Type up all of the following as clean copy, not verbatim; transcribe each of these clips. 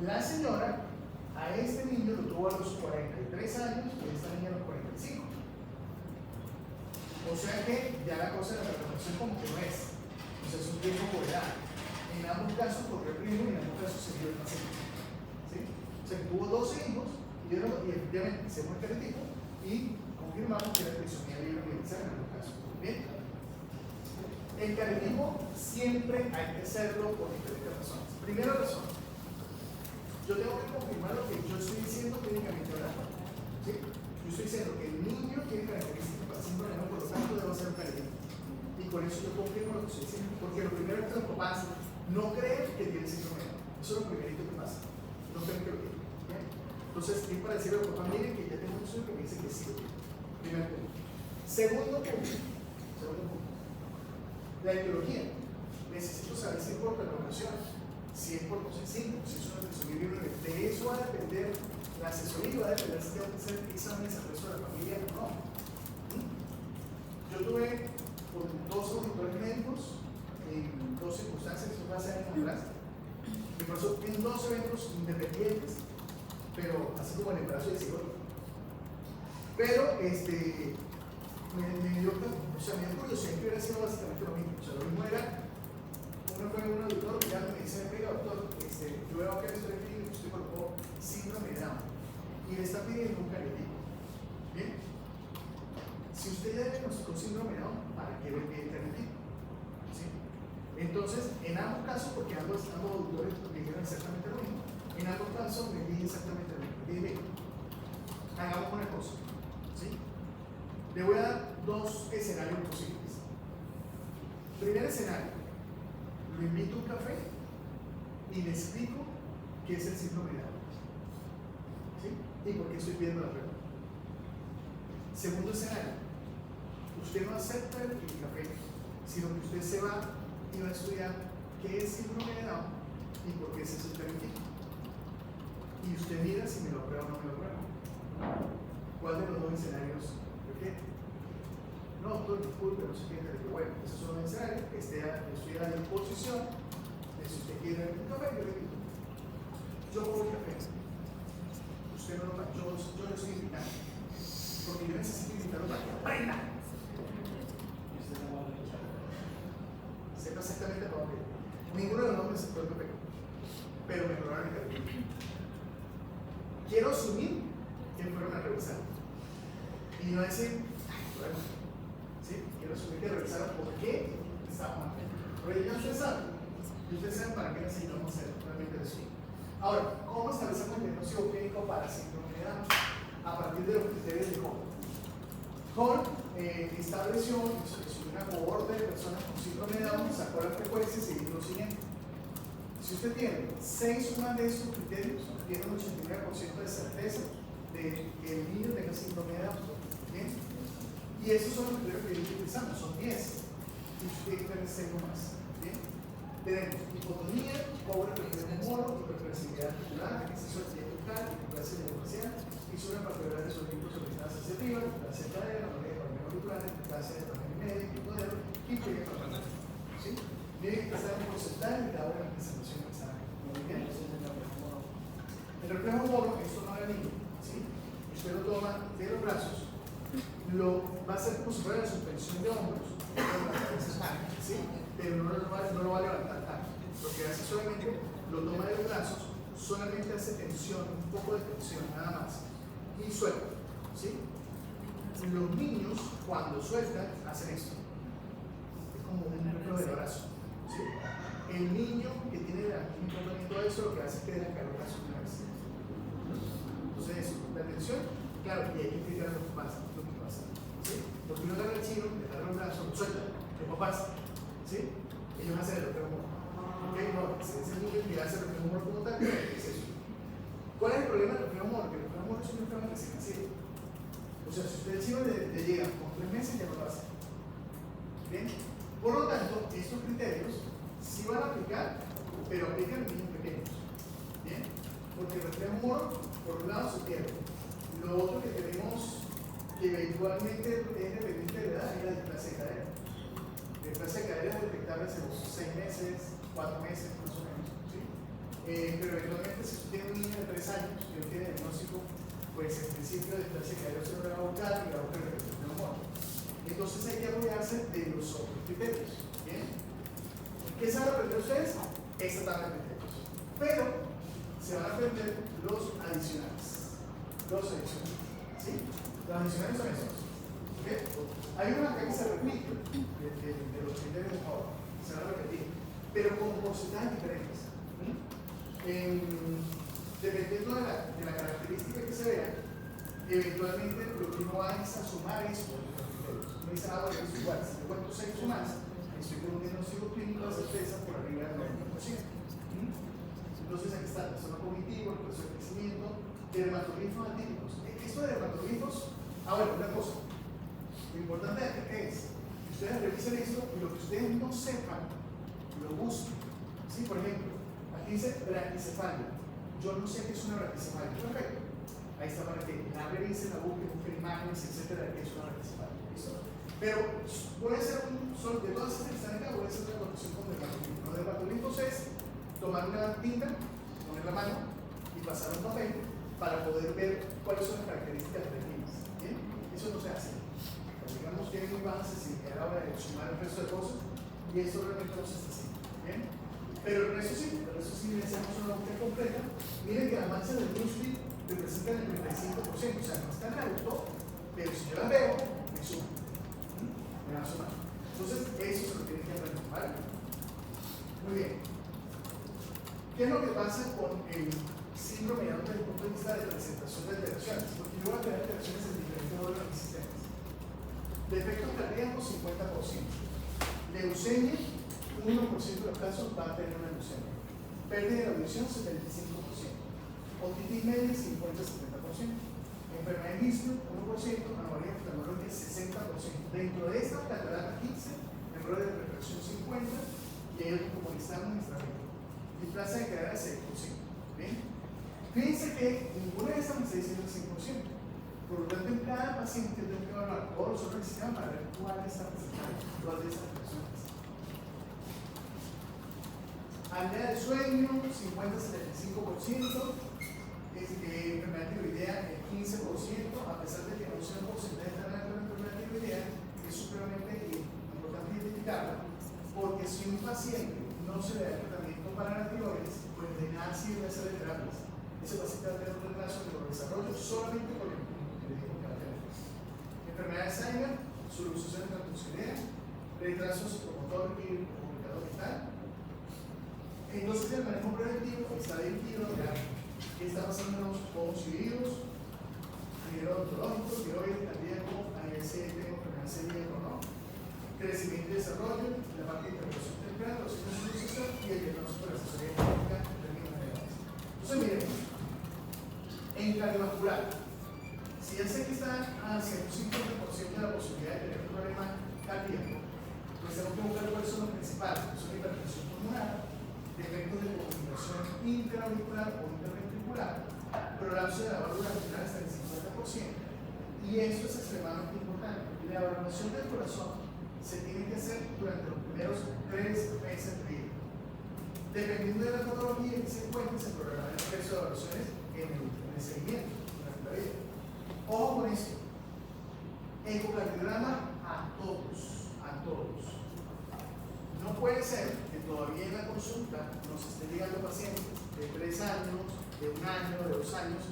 La señora a este niño lo tuvo a los 43 años y a esta niña a los 45. O sea que ya la cosa de la reproducción como que no es. O sea, es un tiempo por edad. En ambos casos corrió el riesgo y en ambos casos se dio el paciente. ¿Sí? O sea que tuvo 12 hijos y efectivamente hicimos el cariotipo y confirmamos que la trisomía libre universal en ambos casos. Bien. El cariotipo siempre hay que hacerlo por diferentes razones. Primera razón, yo tengo que confirmar lo que yo estoy diciendo clínicamente hablando. ¿Sí? Yo estoy diciendo que el niño tiene características para síndrome de Down, por lo tanto debo hacer un cariotipo. Y con eso yo confirmo lo que estoy diciendo. Porque lo primero es que los papás no creen que tiene síndrome de Down. Eso es lo primerito que pasa. No creen que lo tiene. ¿Bien? Entonces, es para decirle a los papás, miren que ya tengo un estudio que me dice que sí lo tiene. Primer punto. Segundo punto. La etiología. Necesito saber si es por perforación, si es por procesismo, si es una trisomía libre. De eso va a depender la asesoría, va a depender si tengo que hacer exámenes al resto de la familia o no. Yo tuve con dos auditores médicos en dos circunstancias, eso fue hace años atrás. Me pasó en dos eventos independientes, pero así como el embarazo de psicólogo. Pero me dio curiosidad que hubiera sido básicamente lo mismo. O sea, lo mismo era, uno fue un auditor que me dice, oiga doctor, yo veo que estoy clínico, usted colocó síndrome de Down y le está pidiendo un cariotipo. Bien. Si usted ya diagnosticó síndrome de Down, ¿para qué ver el cariotipo? ¿Sí? Entonces, en ambos casos, porque ambos auditores me dijeron exactamente lo mismo, en ambos casos me dije exactamente lo mismo. Dime, hagamos una cosa. ¿Sí? Le voy a dar dos escenarios posibles. Primer escenario, lo invito a un café y le explico qué es el síndrome de Down. ¿Sí? Y por qué estoy pidiendo la prueba. Segundo escenario, usted no acepta el café, sino que usted se va y va a estudiar qué es síndrome de Down y por qué ese es el cariotipo. Y usted mira si me lo aprueba o no me lo aprueba. ¿Cuál de los dos escenarios prefiere? No, doctor, disculpe, no sé qué, pero bueno, esos son los escenarios. Estoy a la disposición de si usted quiere un café, yo le invito. Yo voy al café. Usted no lo va, yo le estoy invitando. Porque yo necesito invitarlo para que aprenda. Sepa exactamente para dónde. Ninguno de los dos me aceptó el café, pero me probaron el café. Quiero asumir que fueron a revisar y no decir, bueno, ¿sí? Quiero asumir que revisaron por qué estaba mal. Pero ya ustedes saben para qué necesitamos hacer realmente eso. Ahora, ¿cómo establecemos el diagnóstico clínico para síndrome de Down? A partir de los criterios de Hall estableció una cohorte de personas con síndrome de Down, sacó la frecuencia y se dijo lo siguiente. Si usted tiene 6 o más de estos criterios, tiene un 89% de certeza de que el niño tenga síndrome de Down. ¿Bien? Y esos son los criterios que utilizamos, son 10. Y usted tiene que tener 6 o más. ¿Bien? Tenemos hipotonía, pobre región de moro, hiperflexibilidad articular, exceso de actividad bucal, hiperplasia neurocracial, fisura particulares de solículos solicitadas sensitivas, hiperplasia cadera, anomalía de problema auricular, hiperplasia de tamaño medio, hipodero, hipotonía paranoide. ¿Sí? Miren que está en un porcentaje y cada una de la presentación que está muy bien. El reflejo moro, esto no era niño, ¿sí? Usted lo toma de los brazos, lo va a hacer como si fuera la suspensión de hombros, ¿sí? Pero no lo va a levantar tanto. Lo que hace solamente, lo toma de los brazos, solamente hace tensión, un poco de tensión, nada más, y suelta, ¿sí? Los niños, cuando sueltan, hacen esto. Es como un reflejo del brazo, ¿sí? El niño que tiene un tratamiento de eso, lo que hace es que le cae el brazo una vez. Entonces, la tensión, claro, y hay que explicar lo que pasa, ¿sí? Porque uno agarra el chino, le agarra el brazo, lo suelta, ¿qué pasa? ¿Sí? Ellos hacen el reflejo moro. ¿Ok? No, es el niño que hace el reflejo moro como tal, ¿qué es eso? ¿Cuál es el problema del reflejo moro? Que el reflejo moro es un reflejo recién nacido. O sea, si usted el chino le llega con 3 meses, ya no lo hace. ¿Bien? Por lo tanto, estos criterios sí van a aplicar, pero aplican en niños pequeños. ¿Bien? Porque el reflejo moro, por un lado, se pierde. Lo otro que tenemos que eventualmente es dependiente de la edad es la displasia de cadera. La displasia de cadera es detectable hace los 6 meses, 4 meses más o menos. ¿Sí? pero eventualmente si usted tiene un niño de 3 años que no tiene diagnóstico, pues en principio de clase que se va a buscar y la otra repercusión neumónica. Entonces hay que apoyarse de los otros criterios. ¿Bien? ¿Qué se van a aprender ustedes? Esta tabla de criterios. Pero se van a aprender los adicionales. Los adicionales. ¿Sí? Los adicionales son esos. ¿Okay? Hay una que se repite de los criterios de favor. Se van a repetir. Pero con porcentajes diferentes. Dependiendo de la característica que se vea, eventualmente lo que uno va es a sumar eso a los criterios. No dice nada de eso igual. Si yo cuento 6 o más, estoy con un diagnóstico clínico de certeza por arriba del 90%. Entonces aquí está el trastorno cognitivo, el proceso de crecimiento, dermatoglifos atípicos. Esto de dermatoglifos, bueno, una cosa. Lo importante es que ustedes revisen esto y lo que ustedes no sepan, lo busquen. ¿Sí? Por ejemplo, aquí dice braquicefalia. Yo no sé qué es una braquicefalia. Perfecto. Ahí está para que la revisen, la busquen imágenes, etcétera, que es una braquicefalia. ¿Listo? Pero puede ser de todas estas que están acá, puede ser una condición con dermatoglifos. Los dermatoglifos es tomar una tinta, poner la mano y pasar un papel para poder ver cuáles son las características retinas. ¿Bien? Eso no se hace. Digamos que hay muy baja sensibilidad a la hora de sumar el resto de cosas y eso realmente no se está haciendo. ¿Bien? Pero el resto sí le hacemos una búsqueda completa. Miren que las manchas del Bruce representan el 35%, o sea, no es tan alto, pero si yo las veo, me sumo. Me van a sumar. Entonces, eso se lo tienen que aprender, ¿vale? Muy bien. ¿Qué es lo que pasa con el síndrome desde el punto de vista de presentación de alteraciones? Porque yo voy a tener alteraciones en diferentes órganos y sistemas. Defectos cardíacos, 50%. Leucemia, 1% de los casos va a tener una leucemia. Pérdida de la audición, 75%. Otitis media, 50-70%. Enfermedad de Gissner, 1%. Anomalía oftalmológica, 60%. Dentro de esta, catarata 15%. Error de refracción, 50%. Y hay otro como listado administrativo. Displasia de cadera, 6%. ¿Bien? Fíjense que ninguna de estas me está diciendo el 100%. Por lo tanto, en cada paciente yo tengo que evaluar todos los órganos del sistema para ver cuál está presentando, cuál de estas personas. Apnea del sueño, 50-75%. Enfermedad tiroidea, el 15%. A pesar de que no sea un porcentaje tan alto de la enfermedad tiroidea, es supremamente importante identificarla, porque si un paciente no se le da tratamiento para la tiroides, pues de nada sirve hacerle terapias. Ese paciente va a tener un retraso de los desarrollos solamente por el enfermedad de Alzheimer, subluxación transfusionera, retraso psicomotor y comunicador vital. Entonces, el manejo preventivo está dirigido a qué está pasando en los ojos y oídos, a nivel odontológico, tiroides, cardíaco, a nivel CDT, enfermedad celíaca o no, crecimiento y desarrollo, la parte de intervención temprana, los signos de sucesión y el diagnóstico de la asesoría médica en términos generales. Entonces, miren, en cardiovascular, si ya sé que está hacia un 50% de la posibilidad de tener un problema cardíaco, pues tengo que buscar cuáles son los principales, que son hipertensión pulmonar, defectos de comunicación intraauricular o interventricular, prolapso de la válvula renal hasta el 50%, y eso es extremadamente importante. La evaluación del corazón se tiene que hacer durante los primeros 3 meses de vida. Dependiendo de la patología que se encuentre, se programará el proceso de evaluaciones en el seguimiento durante la vida. Ojo con esto. Ecocardiograma a todos. No puede ser que todavía en la consulta nos estén llegando pacientes de 3 años, de 1 año, de 2 años,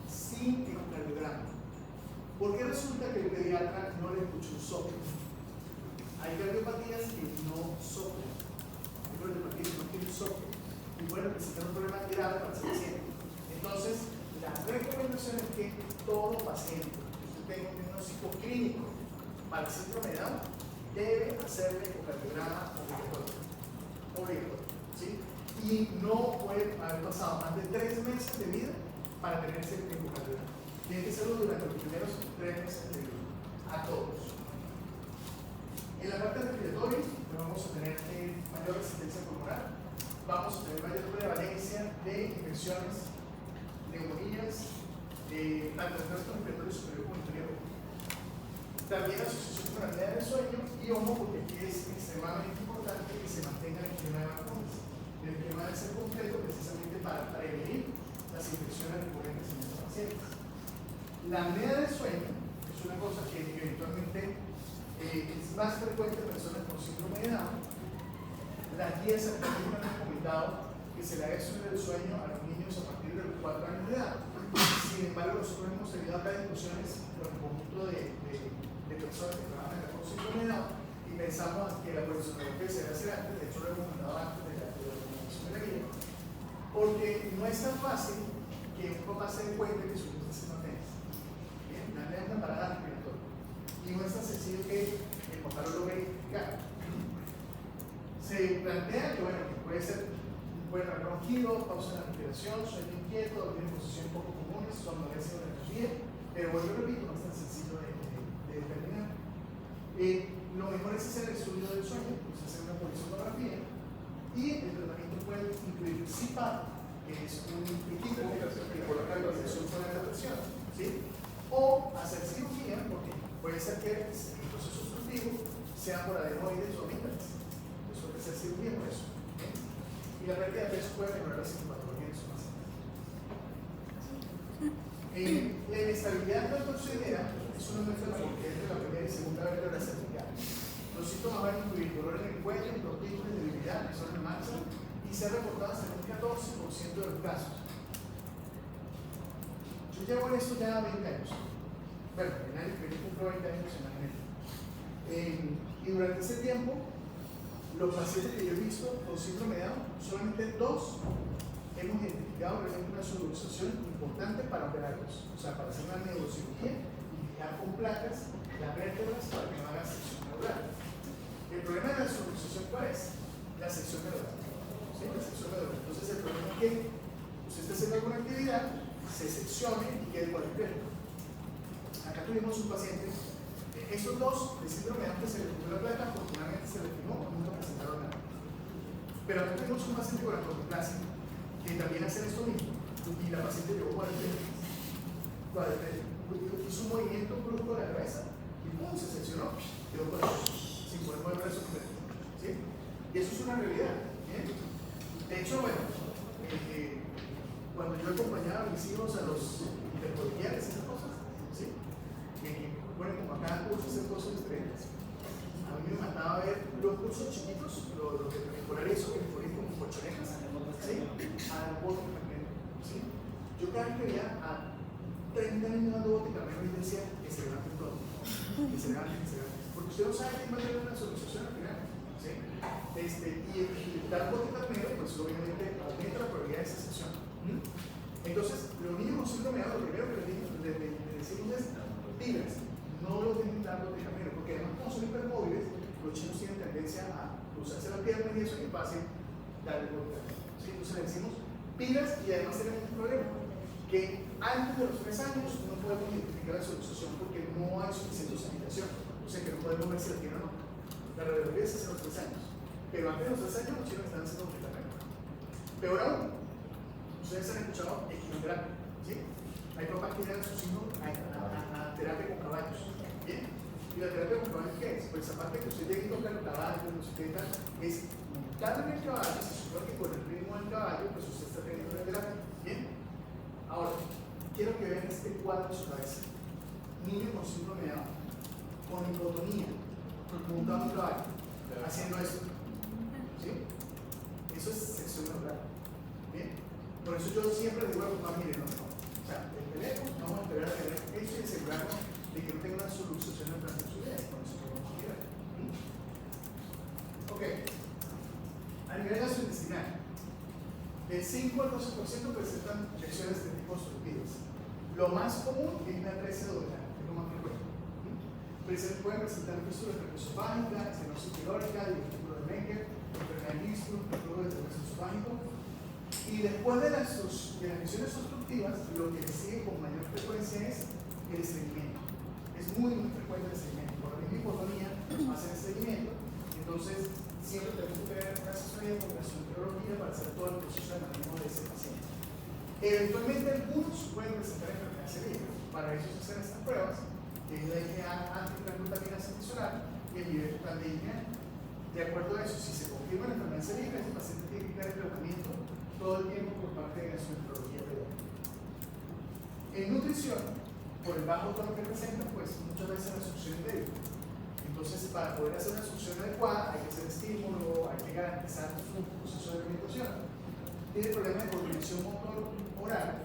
sin ecocardiograma. Porque resulta que el pediatra no le escuchó un soplo. Hay cardiopatías que no soplan. Hay cardiopatías que no tienen soplo. Y pueden presentar un problema grave para ese paciente. Entonces, la recomendación es que todo paciente que tenga un diagnóstico clínico para el síndrome de Down debe hacerle ecocardiograma obligatorio. ¿Sí? Y no puede haber pasado más de 3 meses de vida para tener ese ecocardiograma. Tiene que hacerlo durante los primeros 3 meses de vida, a todos. En la parte respiratoria vamos a tener mayor resistencia pulmonar, vamos a tener mayor prevalencia de infecciones, neumonías, tanto en nuestro respiratorio superior como inferior. También asociación con apnea del sueño y ojo, porque aquí es extremadamente importante que se mantenga el esquema de vacunas. El esquema debe ser completo precisamente pacientes. La apnea del sueño es una cosa que eventualmente es más frecuente en personas con síndrome de Down. Las guías científicas han recomendado que se le haga estudio del sueño a los niños a partir de los 4 años de edad. Sin embargo, nosotros hemos tenido acá discusiones con un conjunto de personas que trabajan acá con síndrome de Down y pensamos que la polisonoterapia se debe hacer antes. De hecho, lo hemos mandado antes de la recomendación de la guía, porque no es tan fácil que un papá se dé cuenta que su hijo está haciendo apnea. Bien, la apnea es una parada respiratoria y no es tan sencillo que el papá lo logre identificar. Se plantea que, bueno, que puede ser un buen ronquido, pausa en la respiración, sueño inquieto, dormir en posiciones poco comunes, somnolencia o energía, pero bueno, yo repito, no es tan sencillo de determinar. Lo mejor es hacer el estudio del sueño, pues hacer una polisonografía, y el tratamiento puede incluir CPAP, que es un equipo que coloca la organización con la presión, ¿sí? O hacer cirugía, porque puede ser que el proceso obstructivo sea por adenoides o amígdalas. Eso puede ser cirugía por eso. ¿Sí? Y la pérdida de peso puede mejorar la sintomatología en su masa. La inestabilidad torsoidea es una muestra de la rigidez de la primera y segunda vértebra cervical. Los síntomas van a incluir dolor en el cuello, tortícolis, debilidad, que son en marcha, y se ha reportado hasta un 14% de los casos. Yo llevo en esto ya 20 años. Bueno, en el año que yo cumplo 20 años en la genética. Y durante ese tiempo, los pacientes que yo he visto con síndrome de Down, solamente 2 hemos identificado realmente una subluxación importante para operarlos. O sea, para hacer una neurocirugía y fijar con placas las vértebras para que no hagan sección neural. El problema de la subluxación, ¿cuál es? La sección neural. ¿Sí? La sección neural. Entonces, el problema es que usted está haciendo alguna actividad, se seccione y quede cuadripléjico. Acá tuvimos un paciente, estos 2 de síndrome de Down que se le puso la placa, afortunadamente se le firmó, nunca presentaron nada. Pero acá tuvimos un paciente con achondroplasia que también hacen esto mismo, y la paciente llegó cuadripléjica. Hizo un movimiento brusco de la cabeza y ¡pum! Se seccionó, quedó cuadripléjico, sin poder mover el brazo completo. ¿Sí? Y eso es una realidad. ¿Bien? De hecho, bueno, cuando yo acompañaba a mis hijos a los intercolegiales y esas cosas, ¿sí? Bueno, como acá cursos hacer cosas diferentes. A mí me mataba ver los cursos chiquitos, los de preescolares o que me ponían como colchonetas, ¿sí? A bote carnero, ¿sí? Yo cada vez que veía a 30 niños dando bote carnero y decía que se levanten todos, que se levanten, porque usted no sabe quién va a tener una solución al final, ¿sí? Y dar bote carnero, pues obviamente aumenta la probabilidad de esa sesión. Entonces, los niños con síndrome de Down, lo primero que les decimos es pilas, no los dejen dar bote carnero, porque además como son hipermóviles, los chinos tienen tendencia a cruzarse la pierna y eso es fácil darle bote carnero. ¿Sí? Entonces le decimos pilas y además tenemos un problema, que antes de los 3 años no podemos identificar la solución porque no hay suficiente sanitación, o sea que no podemos ver si la tiene o no. La radiografía se hace a los 3 años, pero antes de los 3 años los chinos están haciendo bote carnero. Peor aún, ustedes han escuchado equinoterapia, ¿sí? Hay papás que llevan a sus hijos a terapia con caballos, ¿bien? ¿Y la terapia con caballos qué es? Pues aparte que usted llegue y toca los caballos, no sé qué tal, es montarle el caballo, se supone que con el ritmo del caballo, pues usted está teniendo una terapia, ¿bien? Ahora, quiero que vean este cuadro en su cabeza. Niño con síndrome de Down, con hipotonía, montado en un caballo, haciendo esto, ¿sí? Eso es sección neural, ¿bien? Por eso yo siempre le digo a los papás, miren, no. O sea, el teléfono, vamos a esperar a tener esto y asegurarnos de que no tenga una solución en su vida. Con eso podemos mirar. Ok. A nivel gastrointestinal, del 5 al 12% presentan lesiones de tipo obstructivas. Lo más común es la atresia duodenal, es lo más frecuente. Pueden presentar fisuras traqueosofágica, estenosis pilórica, divertículo de Menger, enfermedad de Lister, flujo de traqueosofágico. Y después de las lesiones obstructivas, lo que le sigue con mayor frecuencia es el estreñimiento. Es muy frecuente el estreñimiento. Por la misma hipotonía hacen estreñimiento. Entonces, siempre tenemos que tener una asesoría con gastroenterología para hacer todo el proceso de manejo de ese paciente. Eventualmente, algunos pueden presentar enfermedad celíaca. Para eso se hacen estas pruebas, que es la IgA antitransglutaminasa adicional y el nivel total de IgA. De acuerdo a eso, si se confirma la enfermedad celíaca, ese paciente tiene que tener tratamiento todo el tiempo por parte de gastroenterología pediátrica. En nutrición, por el bajo tono que presenta, pues muchas veces la succión es débil. Entonces, para poder hacer una succión adecuada, hay que hacer estímulo, hay que garantizar su proceso de alimentación. Tiene problemas de coordinación motor oral.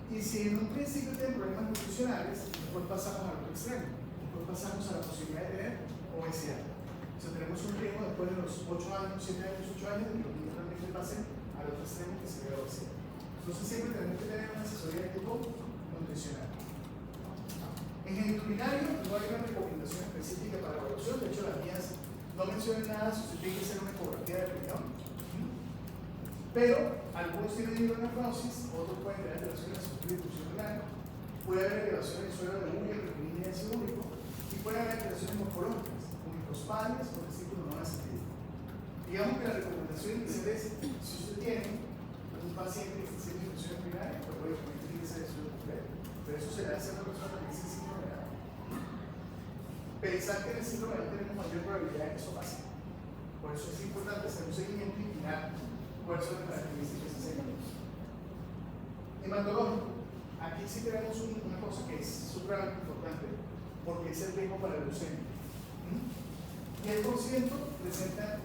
Y si en un principio tiene problemas nutricionales, después pasamos al otro extremo. Después pasamos a la posibilidad de tener obesidad. O sea, tenemos un riesgo después de los 8 años, 7 años, 8 años, de que los niños realmente pasen al otro extremo que sería la obesidad. Entonces, siempre tenemos que tener una asesoría de tipo nutricional. En género urinario no hay una recomendación específica para evaluación. De hecho, las mías no mencionan nada si usted tiene que hacer una ecografía de riñón. Pero algunos tienen hidronefrosis, otros pueden tener alteraciones en su distribución renal, puede haber elevaciones en suelo de urea, creatinina y ácido úrico, y puede haber alteraciones morfológicas, como microspadias o testículos no ascendidos. Digamos que la recomendación inicial es, si usted tiene un paciente que está haciendo infección urinaria, pues obviamente tiene que ser estudio completo. Pero eso se le hace a una persona que dice síndrome de Down. Pensar que en el síndrome de Down tenemos mayor probabilidad de que eso pase. Por eso es importante hacer un seguimiento y mirar cuáles son las características de ese seguimiento. Hematológico. Aquí sí tenemos una cosa que es súper importante, porque es el riesgo para la leucemia. 10% presenta,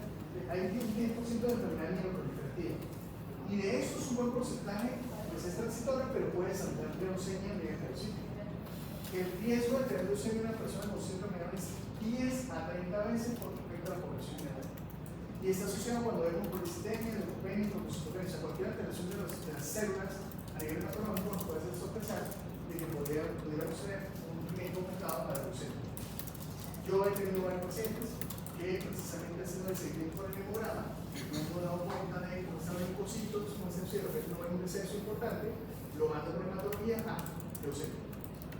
hay un 10% de enfermedad mieloproliferativa. Y de eso es un buen porcentaje, pues es transitorio, pero puede saltar leucemia mediante leucemia. El riesgo de tener leucemia en una persona con síndrome de Down es 10 a 30 veces por respecto a la población general. Y está asociado cuando vemos policitemia, leucopenia, trombocitopenia, o sea, cualquier alteración de las células a nivel hematológico nos puede hacer sospechar de que pudiéramos tener un riesgo aumentado para la leucemia. Yo he tenido varios pacientes que precisamente haciendo el seguimiento por el hemograma no hemos dado cuenta de cómo están los leucocitos, como es sencillo, que no hay un descenso importante, lo manda por hematología a leucemia.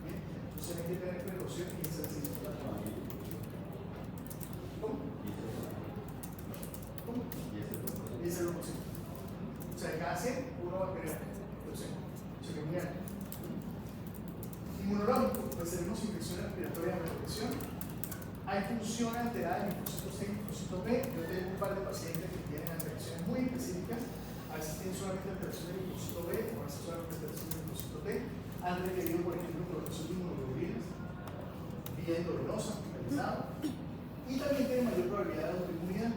¿Bien? Entonces hay que tener precaución y esa es la ¿Cómo? ¿Cómo? 10 o sea, cada 100 uno va a tener leucemia. O sea, que muy alto. Inmunológico, pues tenemos infección respiratoria de protección. Hay función alterada en linfocitos T y linfocitos B. Yo tengo un par de pacientes que tienen alteraciones muy específicas. A veces tienen solamente alteración del linfocito B, o a veces solamente alteración del linfocito T. Han requerido, por ejemplo, producción de inmunoglobulinas, vía endovenosa, hospitalizado. Y también tienen mayor probabilidad de autoinmunidad.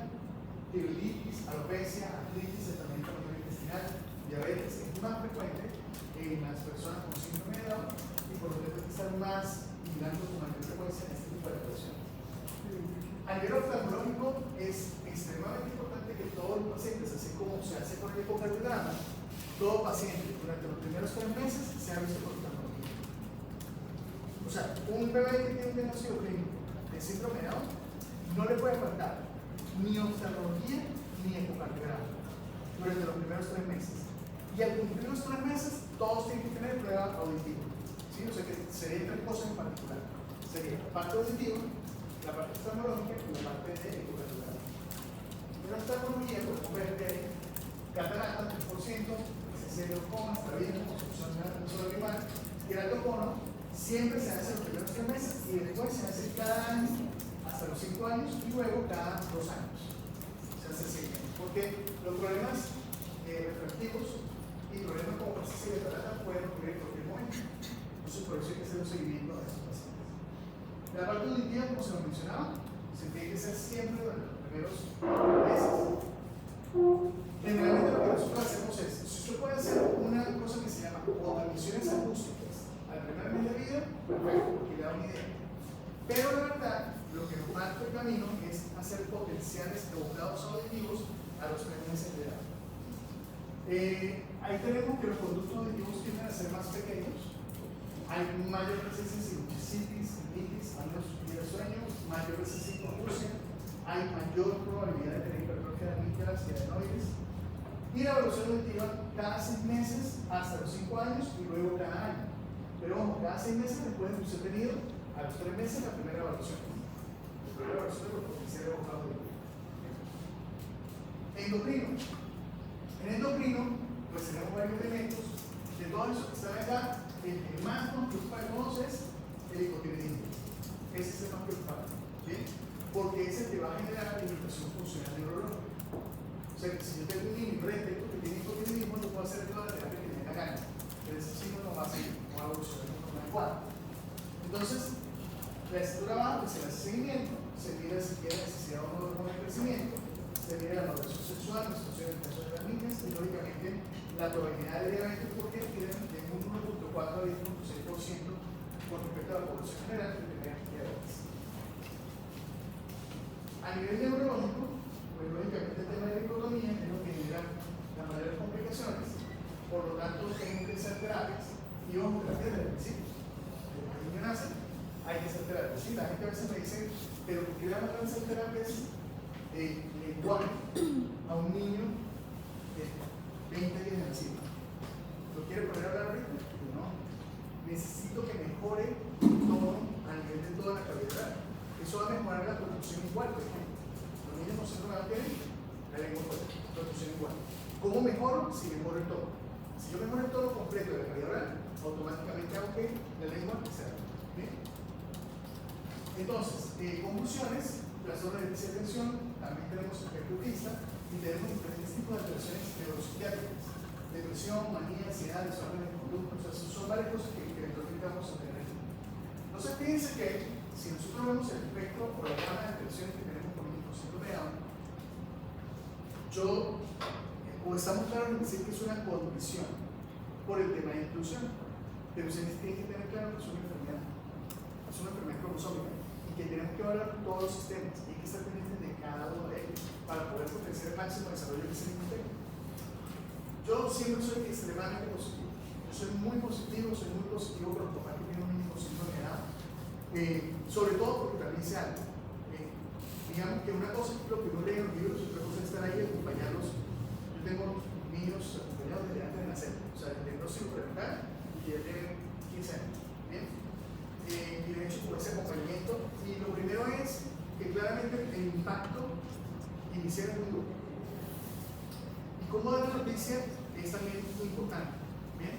Tiroiditis, alopecia, artritis, tratamiento intestinal, diabetes es más frecuente en las personas con síndrome de Down y por lo tanto hay que estar más vigilando con mayor frecuencia en este tipo de alteraciones. A nivel oftalmológico es extremadamente importante que todos los pacientes, así como se hace con el ecocardiograma, todo paciente durante los primeros 3 meses sea visto por oftalmología. O sea, un bebé que tiene un diagnóstico clínico de síndrome de Down no le puede faltar ni oftalmología ni ecocardiograma durante los primeros 3 meses. Y al cumplir los 3 meses, todos tienen que tener prueba auditiva. ¿Sí? O sea que serían 3 cosas en particular. Sería la parte auditiva, la parte oftalmológica y la parte de ecocardiograma. En la oftalmología podemos ver que hay catarata, 3%, presencia de glaucoma, está bien, construcción de un solo animal, y el altocono siempre se hace los primeros 3 meses y después se hace cada año hasta los 5 años y luego cada 2 años. Se hace así. Porque los problemas refractivos y problemas como presencia de catarata pueden ocurrir en cualquier momento. Entonces, por eso hay que hacer un seguimiento a esos pacientes. La parte auditiva, como se lo mencionaba, se tiene que hacer siempre durante los primeros meses. Generalmente lo que nosotros hacemos es, si usted puede hacer una cosa que se llama autoemisiones acústicas al primer mes de vida, perfecto, porque le da una idea. Pero la verdad, lo que nos marca el camino es hacer potenciales evocados auditivos a los 3 meses de edad. Ahí tenemos que los conductos auditivos tienden a ser más pequeños, hay mayor presencia de sinusitis, rinitis, menos de sueño, mayor presencia de hipoacusia, hay mayor probabilidad de tener hipertrofia de amígdalas y adenoides, y la evaluación auditiva cada 6 meses hasta los 5 años y luego cada año. Pero ojo, cada 6 meses después de que usted ha tenido a los 3 meses la primera evaluación. La primera evaluación de los potenciales evocados auditivos. Endocrino. En endocrino, pues tenemos varios elementos. De todos esos que están acá, el que más nos preocupa de todos es el hipotiroidismo. Ese es el más preocupante, ¿sí? Porque es el que va a generar limitación funcional neurológica. O sea, que si yo tengo un niño que tiene hipotiroidismo, yo puedo hacer toda la terapia que me dé la gana. ese signo no va a seguir, no va a evolucionar de forma adecuada. Entonces, la estructura baja, se le hace seguimiento, se mira si tiene necesidad o no de hormona de crecimiento, se mira la maduración sexual, la situación en el caso de las niñas, y lógicamente la probabilidad de diabetes, porque tienen de un 1.4 a 10.6% con respecto a la población general que tiene diabetes. A nivel neurológico, pues lógicamente el tema de la dicotomía es lo que genera las mayores complicaciones, por lo tanto tenemos que hacer terapias, y vamos a terapias desde el principio. Desde que el niño nace, hay que hacer terapias. Sí, la gente a veces me dice, pero ¿por qué le van a hacer terapias lenguaje a un niño de 20 días de nacido? ¿Lo quiere poner a hablar ahorita? No. Necesito que mejore todo a nivel de toda la cavidad. Eso va a mejorar la producción igual, por ejemplo. Los niños no se van a tener la lengua fuerte, producción igual. ¿Cómo mejoro? Si mejoro el tono. Si yo mejoro el tono completo de la cavidad oral, automáticamente hago que la lengua se abra. ¿Bien? Entonces, conclusiones, trastorno de déficit de atención, también tenemos efecto autista y tenemos diferentes tipos de alteraciones neuropsiquiátricas: depresión, manía, ansiedad, desórdenes de conducta. O sea, son varias cosas que eventualmente vamos a tener. Entonces, fíjense que si nosotros vemos el espectro o la gama de alteraciones que tenemos con el síndrome de Down, o estamos claros en decir que es una condición por el tema de inclusión, pero ustedes tienen que tener claro que es una enfermedad cromosómica, y que tenemos que evaluar todos los sistemas y hay que estar pendientes de cada uno de ellos para poder potenciar el máximo desarrollo que se necesita. Yo siempre soy extremadamente positivo. Yo soy muy positivo con los papás que tienen un niño con síndrome de Down, sobre todo porque también se algo. Digamos que una cosa es lo que uno lee en los libros, otra cosa es estar ahí y acompañarlos. Yo tengo niños acompañados desde antes de nacer, o sea, desde no psicopedagogal y ya tienen 15 años. ¿Bien? Y de hecho, por ese acompañamiento, y lo primero es que claramente el impacto inicial es muy duro. Y cómo dar la noticia es también muy importante. ¿Bien?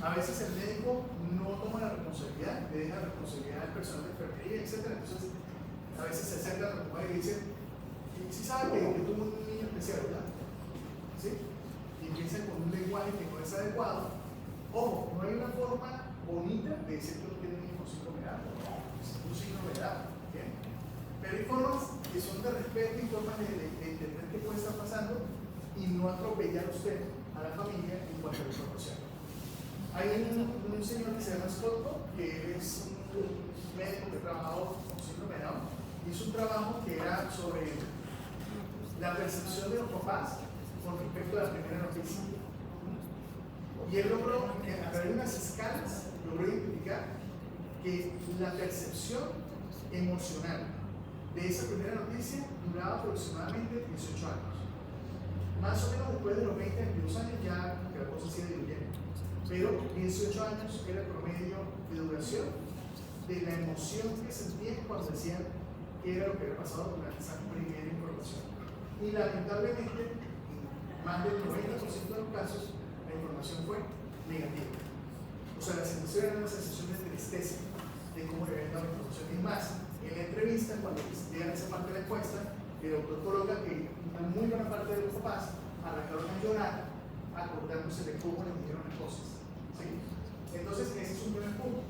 A veces el médico no toma la responsabilidad, le deja la responsabilidad al personal de enfermería, etc. Entonces, a veces se acercan a los papás y dicen, si sabe que tuvo un niño especial, ¿verdad? ¿Sí? Y empiezan con un lenguaje que no es adecuado. Ojo, no hay una forma bonita de decir que uno tiene un niño con síndrome de Down, es un síndrome de Down, ¿bien? Pero hay formas que son de respeto y formas de entender qué puede estar pasando y no atropellar a usted, a la familia, en cuanto a la información. Hay un señor que se llama Scott, que es un médico que ha trabajado con síndrome de Down, y es un trabajo que era sobre la percepción de los papás con respecto a la primera noticia. Y él logró, a través de unas escalas, logró identificar que la percepción emocional de esa primera noticia duraba aproximadamente 18 años. Más o menos después de los 20, 22 años ya la cosa sigue diluyendo. Pero 18 años era el promedio de duración de la emoción que sentían cuando decían que era lo que había pasado durante esa primera información. Y lamentablemente, en más del 90% de los casos, la información fue negativa. O sea, la sensación era una sensación de tristeza de cómo le habían dado la información. Y más, en la entrevista, cuando llegan a esa parte de la encuesta, el autor coloca que una muy buena parte de los papás arrancaron a llorar acordándose de cómo les dijeron las cosas. ¿Sí? Entonces, ese es un primer punto.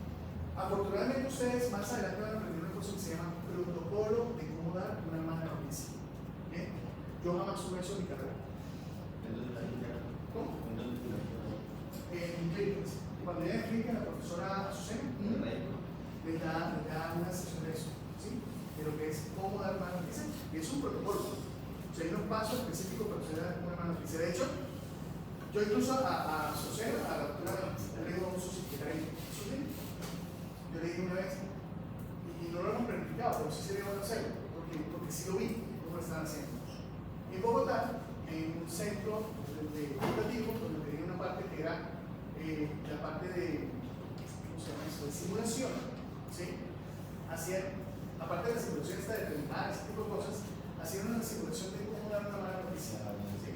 Afortunadamente, ustedes más adelante van a aprender una cosa que se llama protocolo de cómo dar una mala noticia. ¿Bien? Yo jamás tuve eso en mi carrera. ¿Cómo? En clínicas. Cuando ella explica, la profesora Azucena le da una sesión de eso, ¿sí? De lo que es cómo dar mala noticia. Y es un protocolo. O sea, hay unos pasos específicos para usted dar una mala noticia. De hecho, yo incluso a Azucena, a la doctora, le digo a un subsecretario, yo le dije una vez, y no lo hemos planificado, pero sí sería bueno hacerlo, porque sí lo vi, cómo lo están haciendo. En Bogotá, en un centro educativo, donde tenía una parte que era la parte de, ¿cómo se llama eso?, de simulación, ¿sí? Hacían, aparte de la simulación esta de terminar, ese tipo de cosas, hacían una simulación de cómo dar una mala noticia. ¿Sí?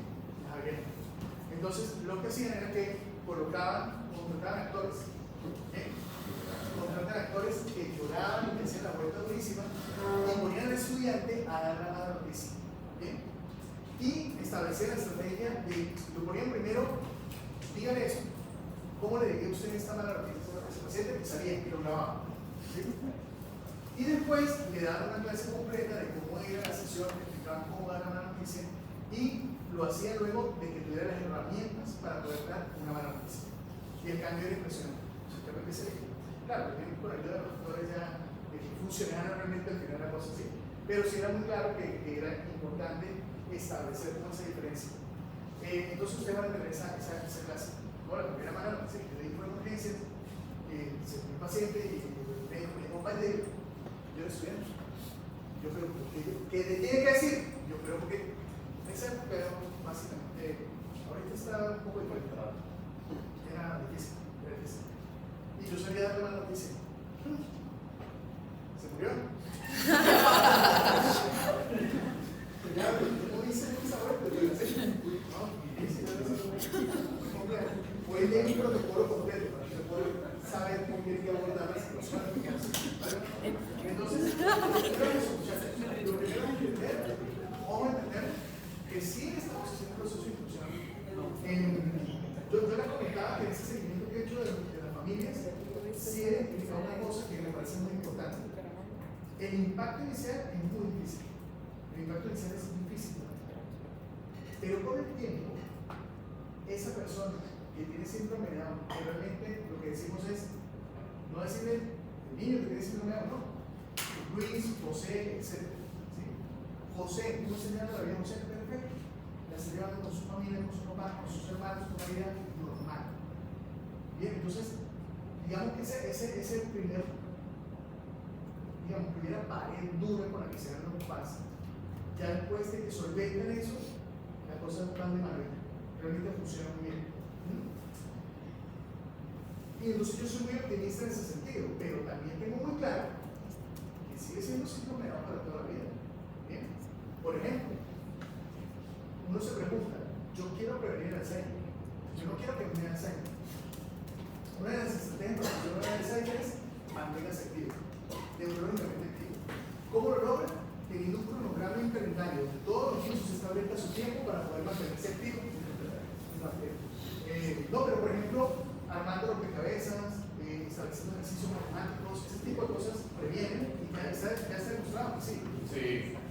Entonces, lo que hacían era que contrataban actores, contratan actores que lloraban y que hacían la vuelta durísima y ponían al estudiante a dar la mala noticia. ¿Bien? Y establecían la estrategia de, lo ponían primero, dígale eso, ¿cómo le diría usted esta mala noticia a ese paciente? Que sabía que lo grababa. ¿Sí? Y después le daban una clase completa de cómo ir a la sesión, le explicaban cómo dar la mala noticia y lo hacía luego de que tuviera las herramientas para poder dar una mala noticia. Y el cambio era impresionante. Claro, con ayuda de los doctores ya funcionara realmente al final la cosa así. Pero sí era muy claro que era importante establecer cómo esa diferencia. Entonces ustedes van a tener esa clase. Ahora, la primera mala noticia que le di fue en urgencias, se fue un paciente y me dijo, compañero, yo era estudiante. Yo creo que le tiene que decir, yo creo que pero básicamente ahorita está un poco igual. Era difícil. Y yo salía a dar la noticia. ¿Se murió? Ya, ¿cómo dice esa vuelta? Hoy leí un protocolo completo para que pueda saber cómo tiene que abordar la situación. Entonces, lo primero es entender, vamos a entender que sí estamos haciendo un proceso institucional. Yo les comentaba que en ese seguimiento que he hecho de las familias, sí he identificado una cosa que me parece muy importante. El impacto inicial es muy difícil. El impacto inicial es difícil. Pero con el tiempo, esa persona que tiene síndrome de Down, que realmente lo que decimos es, no decirle el niño que tiene síndrome de Down, no. Luis, José, etc. ¿Sí? José, uno señala la vida de José, perfecto. La está llevando con su familia, con su papá, con sus hermanos, con una vida normal. Bien, entonces, digamos que ese primera pared dura con la que se dan los papás, ya después de que solventen eso, las cosas van de maravilla. Realmente funciona muy bien. Y entonces yo soy muy optimista en ese sentido, pero también tengo muy claro que sigue siendo síndrome de Down para toda la vida. Bien. Por ejemplo, uno se pregunta, yo quiero prevenir el Alzheimer, yo no quiero que me dé Alzheimer. Una de las estrategias para que yo no me dé Alzheimer es manténgase activo, neurológicamente activo. ¿Cómo lo logra? Teniendo un cronograma y un calendario donde todos los días se establece su tiempo para poder mantenerse activo. No, pero por ejemplo, armando rompecabezas, estableciendo ejercicios matemáticos, ese tipo de cosas previenen y ya está demostrado, sí.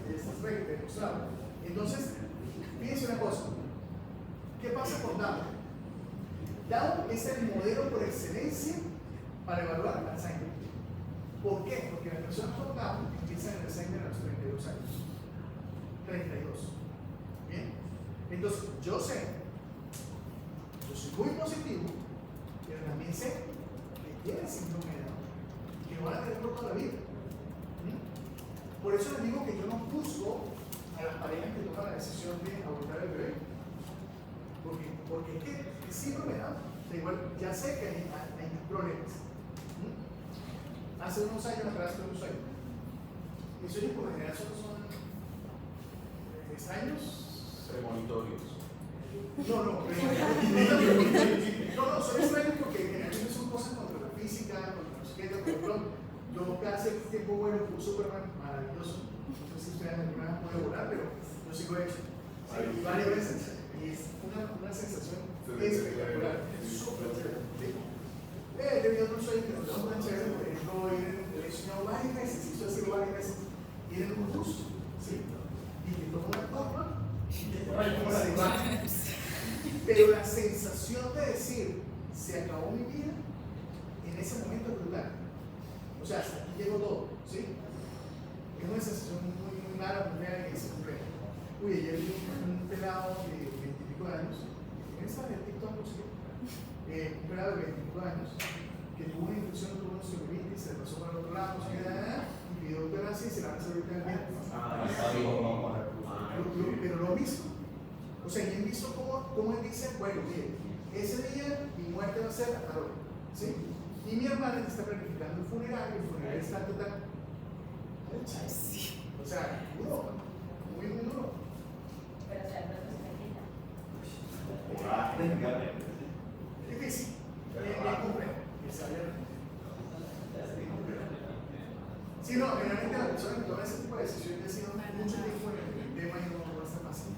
Ya está demostrado. Entonces, fíjense una cosa, ¿qué pasa con Down? Down es el modelo por excelencia para evaluar Alzheimer. ¿Por qué? Porque las personas con Down empiezan el Alzheimer a los 32 años. 32. Bien. Entonces, yo sé, yo soy muy positivo, pero también sé que tienen síndrome de Down, que van a tener por toda la vida. Por eso les digo que yo no juzgo a las parejas que toman la decisión de abortar el bebé. Porque es que el síndrome de Down, igual, ya sé que hay problemas. Hace unos años atrás, mis sueños por lo general son extraños. Premonitorios. No, son extraños porque generalmente son cosas contra la física, contra los objetos. Por ejemplo, yo cada cierto tiempo vuelo con Superman, maravilloso. No sé si ustedes alguna vez pueden volar, pero yo sí lo he hecho. Sí, varias veces. Y es una sensación espectacular. Súper chévere. He tenido otros sueños que no son tan chéveres, por ejemplo, he soñado varias veces, y esto ha sido varias veces, ir en un bus, ¿sí? Y te toma una copa y te va. Pero la sensación de decir, se acabó mi vida, en ese momento es brutal. O sea, hasta aquí llegó todo, ¿sí? Es una sensación muy mala, muy real que se cumple. Uy, ayer vi un pelado de 20 y pico años, ¿quién está en el TikTok? Un pelado de 20 y pico años, que tuvo una infección, tuvo una celulitis, se le pasó para el otro lado, y pidió eutanasia y se la van a hacer ahorita bien. Pero lo han visto. O sea, y han visto cómo él dice, bueno, mire, ese día mi muerte va a ser hasta hoy, ¿sí? Y mi hermana está planificando el funeral está total. O sea, duro, muy duro. Pero o sea, no es difícil, es complejo. Sí, no, generalmente las personas que toman ese tipo de decisiones ya han sido mucho tiempo en el tema y no está fácil.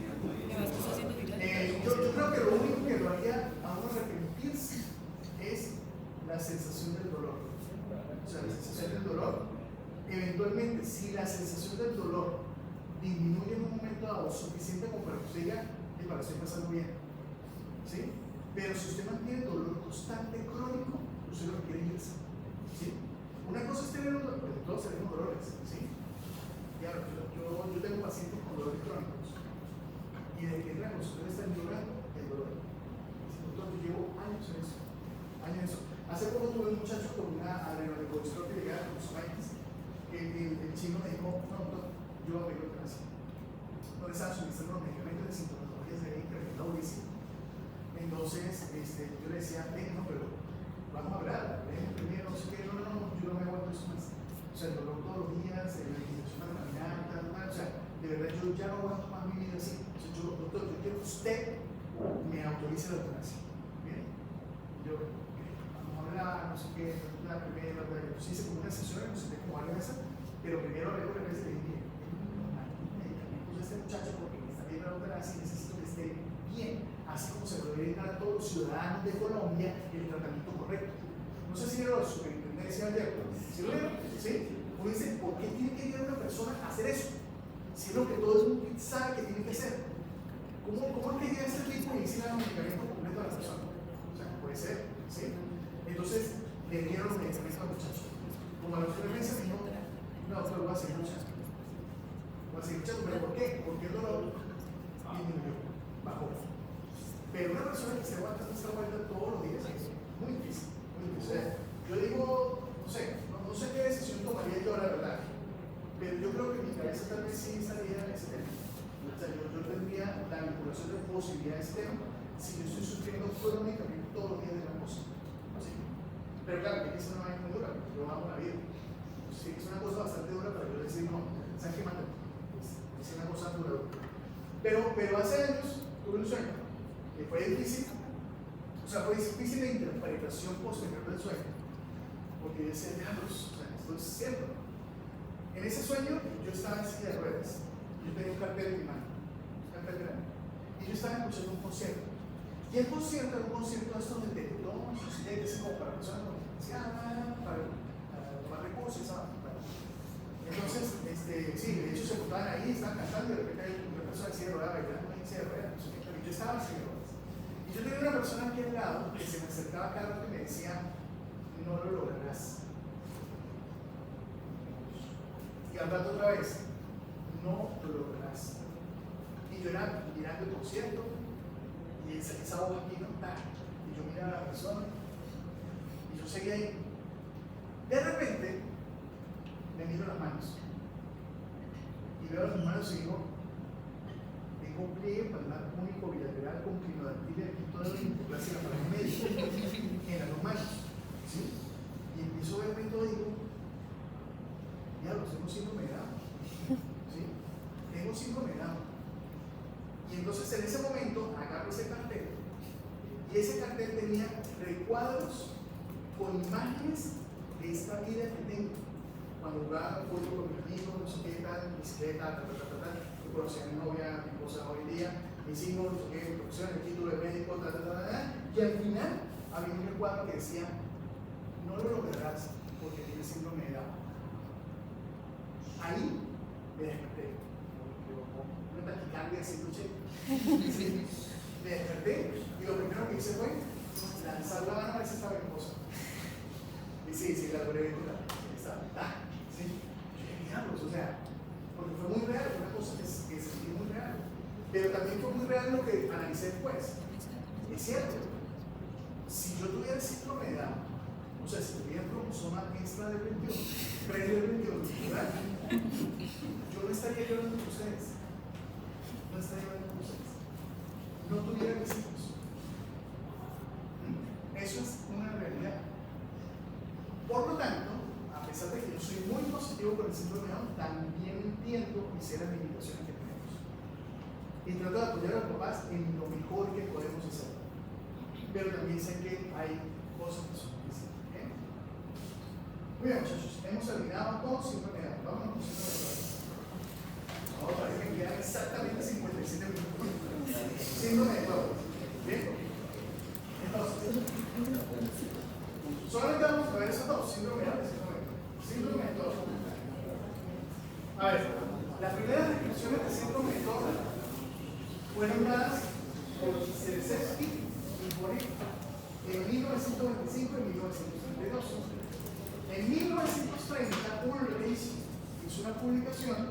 Yo creo que lo único que lo haría a uno arrepentirse la sensación del dolor. O sea, la sensación del dolor, eventualmente, si la sensación del dolor disminuye en un momento dado suficiente como para que usted diga, para estoy pasando bien, ¿sí? Pero si usted mantiene dolor constante, crónico, usted lo que quiere irse, ¿sí? Una cosa es tener un dolor, porque todos tenemos dolores, ¿sí? Ya, yo tengo pacientes con dolores crónicos y de que entran los ustedes están llorando el dolor. Doctor, yo llevo años en eso, años en eso. Hace poco tuve un muchacho con una adrenalcolesterol que con sus años, el chino me dijo, no, doctor, yo voy a pedir eutanasia. No le estaban suministrando los medicamentos de sintomatología de incrementado durísimo. Entonces, yo le decía, no, pero vamos a hablar, primero, no sé qué, no, yo no me aguanto eso más. O sea, el dolor todos los días, la indignación al caminar, o sea, de verdad yo ya no aguanto más mi vida así. O sea, doctor, yo quiero que usted me autorice la eutanasia. ¿Bien? Yo, vamos a hablar, no sé qué, la primera, pues hice como una sesión, no sé qué, como algo de esa, pero primero hablé con la empresa y le dije, este muchacho porque me está viendo la eutanasia y necesito que esté bien, así como se lo debe dar a todos los ciudadanos de Colombia el tratamiento correcto. No sé si vieron la superintendencia ayer, ¿sí lo vieron? ¿Sí? Uno dice, ¿por qué tiene que ir a una persona a hacer eso? Si es lo que todo el mundo sabe que tiene que hacer. ¿Cómo es que llega este tipo y dice el medicamento completo a la persona? O sea, puede ser, ¿sí? Entonces, le dieron los medicamentos al muchacho. Como a los 3 meses me dijo, no, pero voy a seguir luchando. ¿Pero por qué? Porque el dolor disminuyó, bajó. Pero una persona que se aguanta esta vuelta todos los días es muy difícil, muy difícil. O sea, yo digo, no sé qué decisión tomaría yo, la verdad, pero yo creo que mi cabeza tal vez sí estaría en ese tema. O sea, yo tendría la vinculación de posibilidad de ese tema si yo estoy sufriendo crónicamente todos los días de la cosa. ¿Sí? Pero claro, que es una vaina muy dura, porque yo amo la vida. Entonces, es una cosa bastante dura para yo decir, no, ¿sabes qué mata? Es una cosa dura. Pero hace años tuve un sueño que fue difícil, o sea, fue difícil la interpretación posterior del sueño, porque yo decía, diablos, o sea, esto es cierto. En ese sueño yo estaba en silla de ruedas, yo tenía un cartel en mi mano, y yo estaba escuchando un concierto. Y el concierto era un concierto de estos de Teletón, que es como para personas con discapacidad, para tomar recursos, ¿sabes? Entonces, sí, de hecho se juntaban ahí, estaban cantando y de repente hay una persona en silla de ruedas bailando en silla de ruedas, no sé qué, pero yo estaba en silla de ruedas. Y yo tenía una persona aquí al lado que se me acercaba cada rato y me decía, no lo lograrás. Y al rato otra vez, no lo lograrás. Y yo era mirando el concierto y esa voz aquí no está. Y yo miraba a la persona y yo seguía ahí. De repente, me miro las manos y veo las manos y digo, tengo un pliegue palmar único bilateral con clinodactilia aquí toda la hipoplasia para el medio en las dos manos, ¿sí? Y empiezo a verme todo y digo, diablo, tengo síndrome de Down, ¿sí? Tengo síndrome de Down. Y entonces en ese momento agarro ese cartel y ese cartel tenía recuadros con imágenes de esta vida que tengo. Cuando jugaba fútbol con mis amigos, no sé qué tal, bicicleta, yo conocí a mi novia, mi esposa hoy día, mis hijos, no sé qué, mi profesión, el título de médico, y al final había un recuadro que decía, no lo lograrás porque tienes síndrome de Down. Ahí me desperté, una taquicardia así, escuché, me desperté y lo primero que hice fue lanzar la mano a ver si estaba mi esposa. Y sí, la logré encontrar. ¿Sí? Diablos, o sea, porque fue muy real, fue una cosa que sentí muy real. Pero también fue muy real lo que analicé después. Es cierto, si yo tuviera síndrome de Down, o sea, si tuviera cromosoma extra del 21, previo del 21, ¿verdad? Yo no estaría llorando con ustedes. No estaría llorando con ustedes. No tuviera mis hijos. Eso es una realidad. Por lo tanto, a pesar de que yo soy muy positivo con el síndrome de Down, también entiendo y sé las limitaciones que tenemos. Y trato de apoyar a los papás en lo mejor que podemos hacer. Pero también sé que hay cosas que son difíciles. Muy bien, muchachos, hemos terminado con síndrome de Down. Vámonos con síndrome de Down. Ahora parece que quedan exactamente 57 minutos. Síndrome de Down. Bien. Entonces, solamente Cereceschi y Bonet en 1925 y 1932. En 1930, Ulrich hizo una publicación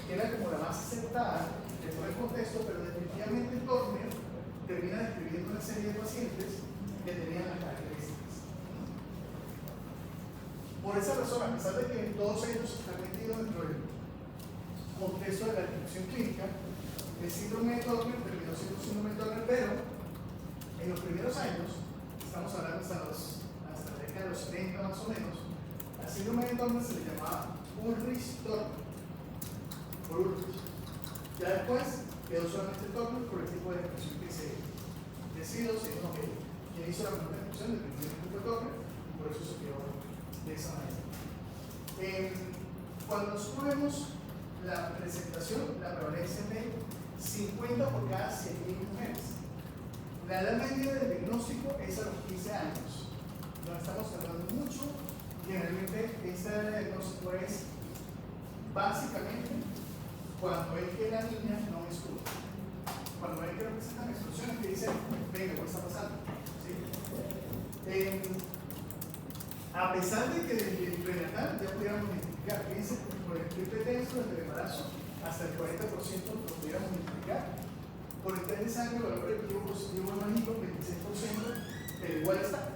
que era como la más aceptada de todo el contexto, pero definitivamente Turner termina describiendo una serie de pacientes que tenían las características. Por esa razón, a pesar de que todos ellos están metidos dentro del contexto de la descripción clínica, el síndrome de Turner terminó siendo síndrome de Turner, pero en los primeros años, estamos hablando hasta la década de los 70 más o menos, al síndrome de Turner se le llamaba Ulrich-Turner, por Ulrich. Ya después quedó solamente Turner por el tipo de expresión que se decidió, sino que quien hizo la primera expresión del primer tipo de Turner, y por eso se quedó de esa manera. Cuando nosotros vemos la presentación, la prevalencia es de 50 por cada 100.000 mujeres. La edad media del diagnóstico es a los 15 años. No estamos tardando mucho. Generalmente esta edad de diagnóstico es básicamente cuando ven que la niña no escucha. Cuando ven que no presentan expresiones que dicen, venga, ¿qué está pasando? ¿Sí? A pesar de que desde el prenatal ya pudiéramos identificar, fíjense, por el triple test desde el embarazo, hasta el 40% lo pudiéramos identificar. Por el test de sangre, valor predictivo positivo en México, 26%, pero igual está.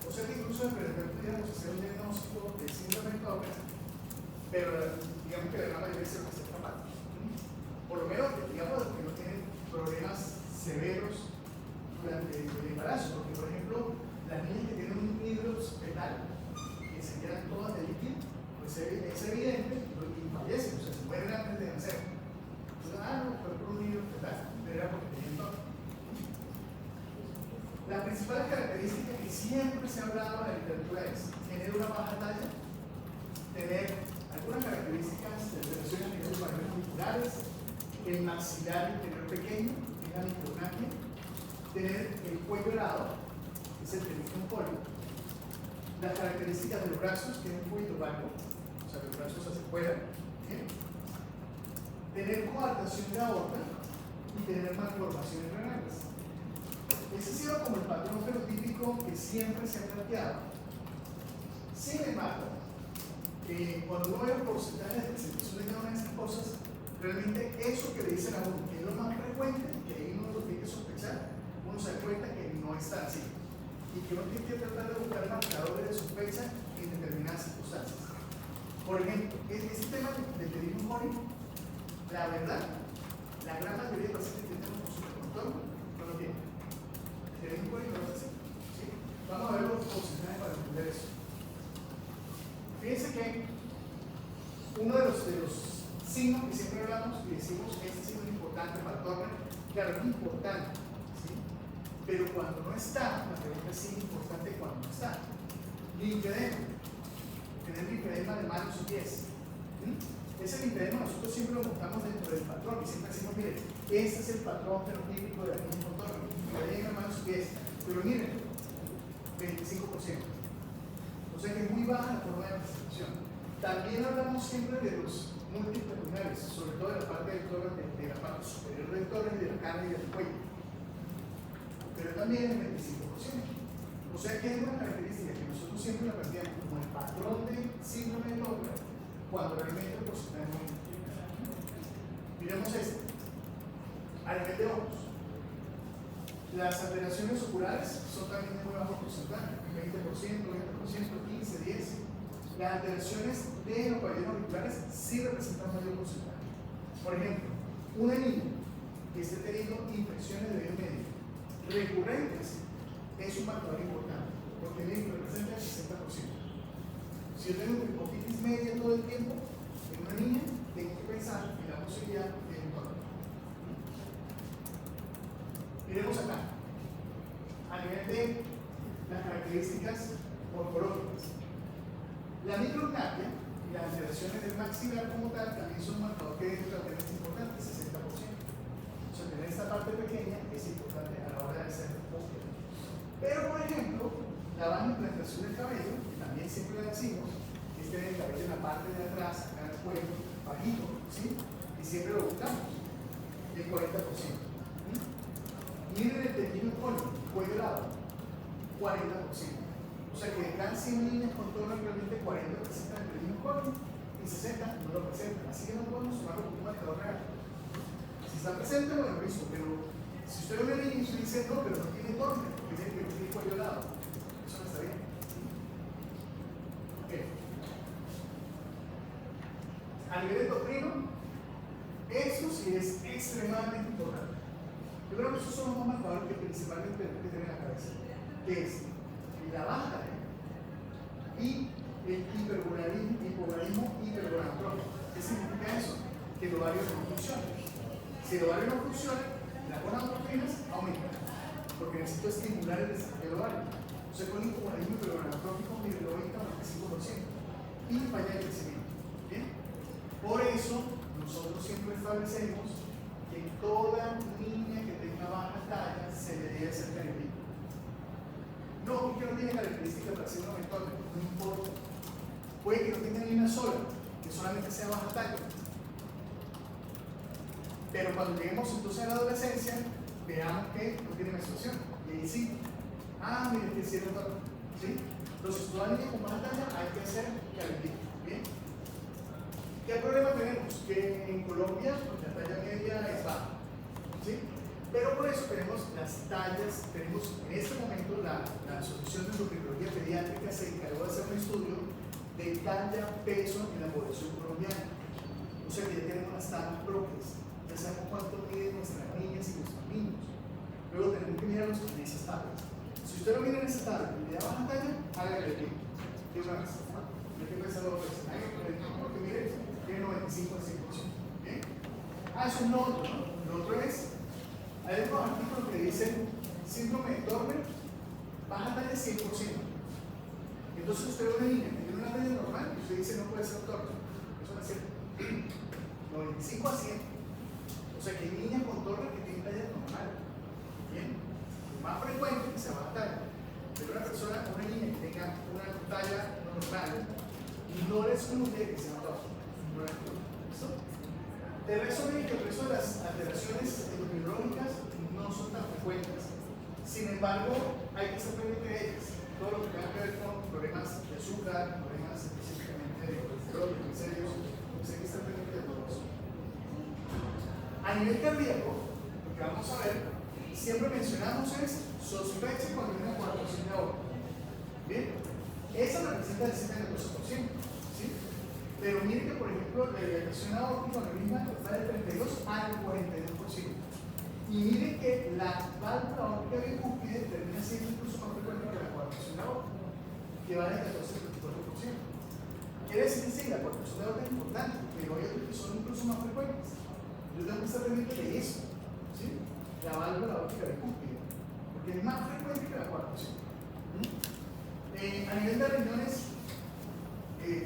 O sea que incluso en prenatal pudiéramos hacer un diagnóstico de síndrome de Turner, pero digamos que la gran mayoría se presenta mal. Por lo menos, digamos, que no tienen problemas severos durante el embarazo, porque por ejemplo, las niñas que tienen un hidros fetal, que se quedan todas de líquido, pues es evidente y fallecen, o sea, se mueren antes de nacer. Entonces, no, fue por un hidros fetal, pero era porque tenían todo. La principal característica que siempre se ha hablado en la literatura es tener una baja talla, tener algunas características de alteraciones a nivel de paredes musculares, el maxilar interior pequeño, que es la micrognatia, tener el cuello helado, que es el tenismo polio, las características de los brazos, que es un poquito bajo, o sea, los brazos hacia afuera, ¿bien? Tener coartación de aorta y tener malformaciones renales. Ese ha sido como el patrón fenotípico que siempre se ha planteado. Sin embargo, cuando uno ve el porcentaje de presentación de cada una de esas cosas, realmente eso que le dicen a uno, que es lo más frecuente, que ahí uno lo tiene que sospechar, uno se da cuenta que no está así. Y que uno tiene que tratar de buscar marcadores de sospecha en determinadas circunstancias. Por ejemplo, este tema del tenismo jónico, la verdad, la gran mayoría de pacientes que tenemos consulta con Turner no lo tienen. El tenismo jónico no es así. ¿Sí? Vamos a ver los porcentajes para entender eso. Fíjense que uno de los signos que siempre hablamos y decimos este signo es importante para Turner, claro, es importante, ¿sí? Pero cuando no está, la pregunta es si es importante cuando no está. Linfedema, tener linfedema de manos y pies. Ese linfedema nosotros siempre lo montamos dentro del patrón y siempre decimos, mire, este es el patrón fenotípico de la niña con Turner, linfedema de manos y pies. Pero miren, 25%. O sea que es muy baja la forma de presentación. También hablamos siempre de los múltiples lunares, sobre todo de la parte del tórax, de la parte superior del tórax, de la cara y del cuello. Pero también es 25%. O sea que es una característica que nosotros siempre la planteamos como el patrón del síndrome de Turner, cuando realmente el porcentaje es muy alto. Miremos este. A nivel de ojos. Las alteraciones oculares son también de muy bajo porcentaje, 20%, 20%, 15%, 10%. Las alteraciones de los pabellones auriculares sí representan mayor porcentaje. Por ejemplo, una niña que esté teniendo infecciones de vía media recurrentes es un marcador importante, porque representa el 60%. Si yo tengo hipotitis media todo el tiempo en una niña, tengo que pensar en la posibilidad de un dolor. Miremos acá, a nivel de las características morfológicas. La micrognatia y las alteraciones del maxilar como tal también son marcadores que deben tener importante, 60%. O sea, tener esta parte pequeña es importante a la hora de hacer búsqueda. Pero, por ejemplo, la baja implantación del cabello, que también siempre la decimos, es tener el cabello en la parte de atrás, acá en el cuello, bajito, ¿sí? Y siempre lo buscamos, el 40%. colon, cuello helado, 40%. O sea que de cada 100 niñas con Turner realmente 40 presentan el pequeño colon y 60 no lo presentan. Así que no podemos sumarlo como un marcador real. Si está presente, bueno, listo, pero si usted ve a una niña y usted dice no, pero no tiene Turner, porque tiene cuello helado, eso no está bien. Ok. A nivel endocrino, eso sí es extremadamente importante. Yo creo que esos son los más marcadores que principalmente tenemos que tener en la cabeza, que es la baja y el hipogonadismo hipergonadotrófico. ¿Qué significa eso? Que el ovario no funciona. Si el ovario no funciona, las gonadotrofinas aumentan, porque necesito estimular el desarrollo del ovario. Entonces, con hipogonadismo hipergonadotrófico, mire, lo aumenta al 95% y falla el crecimiento. ¿Bien? Por eso, nosotros siempre establecemos que toda niña que tenga baja talla se le debe hacer periodismo. No, porque no tiene características para ser un aumentor, no importa. Puede que no tenga ni una sola, que solamente sea baja talla. Pero cuando lleguemos entonces a la adolescencia, veamos que no tiene menstruación. Y ahí sí. Ah, mire, que sí es doctor. ¿Sí? Entonces, toda niña con baja talla hay que hacer características. ¿Bien? ¿Qué problema tenemos? Que en Colombia la talla media es baja. ¿Sí? Pero por eso tenemos las tallas, tenemos en este momento la Asociación de Endocrinología Pediátrica se encargó de hacer un estudio de talla, peso en la población colombiana. O sea que ya tenemos las tablas propias, ya sabemos cuánto miden nuestras niñas y nuestros niños. Luego tenemos que mirarlos en esas tablas. Si usted no mira en esa tabla y le da baja talla, hágale bien. ¿Qué una vez? Yo tengo esa doble escenario, porque mire, tiene 95 al 100%. ¿Bien? Eso es lo otro, ¿no? Lo otro es. Hay otros artículos que dicen síndrome de Turner, baja talla 100%. Entonces usted ve una niña que tiene una talla normal y usted dice no puede ser Turner. Eso va a ser 95 a 100. O sea que hay niñas con Turner que tienen talla normal. Bien. Lo más frecuente es que sea baja talla. Pero una persona, una niña que tenga una talla normal, no le excluye que sea Turner. No le excluye. ¿Listo? El resto de las alteraciones endocrinológicas no son tan frecuentes. Sin embargo, hay que estar pendiente de ellas. Todo lo que tenga que ver con problemas de azúcar, problemas específicamente de colesterol, de triglicéridos, pues hay que estar pendiente de todo eso. A nivel cardíaco, lo que vamos a ver, siempre mencionamos es sospecha cuando hay una coagulación de aorta. Bien, esa representa el 72%. Pero miren que, por ejemplo, la dilatación aórtica misma va del 32 al 42%. Y miren que la válvula aórtica bicúspide termina siendo incluso más frecuente que la coagulación aórtica, que va del 14 al 24%. Quiere decir que sí, la coagulación aórtica es importante, pero hay otros que son incluso más frecuentes. Yo tengo que estar pendiente de eso, ¿sí? La válvula aórtica bicúspide, porque es más frecuente que la coagulación. A nivel de riñones,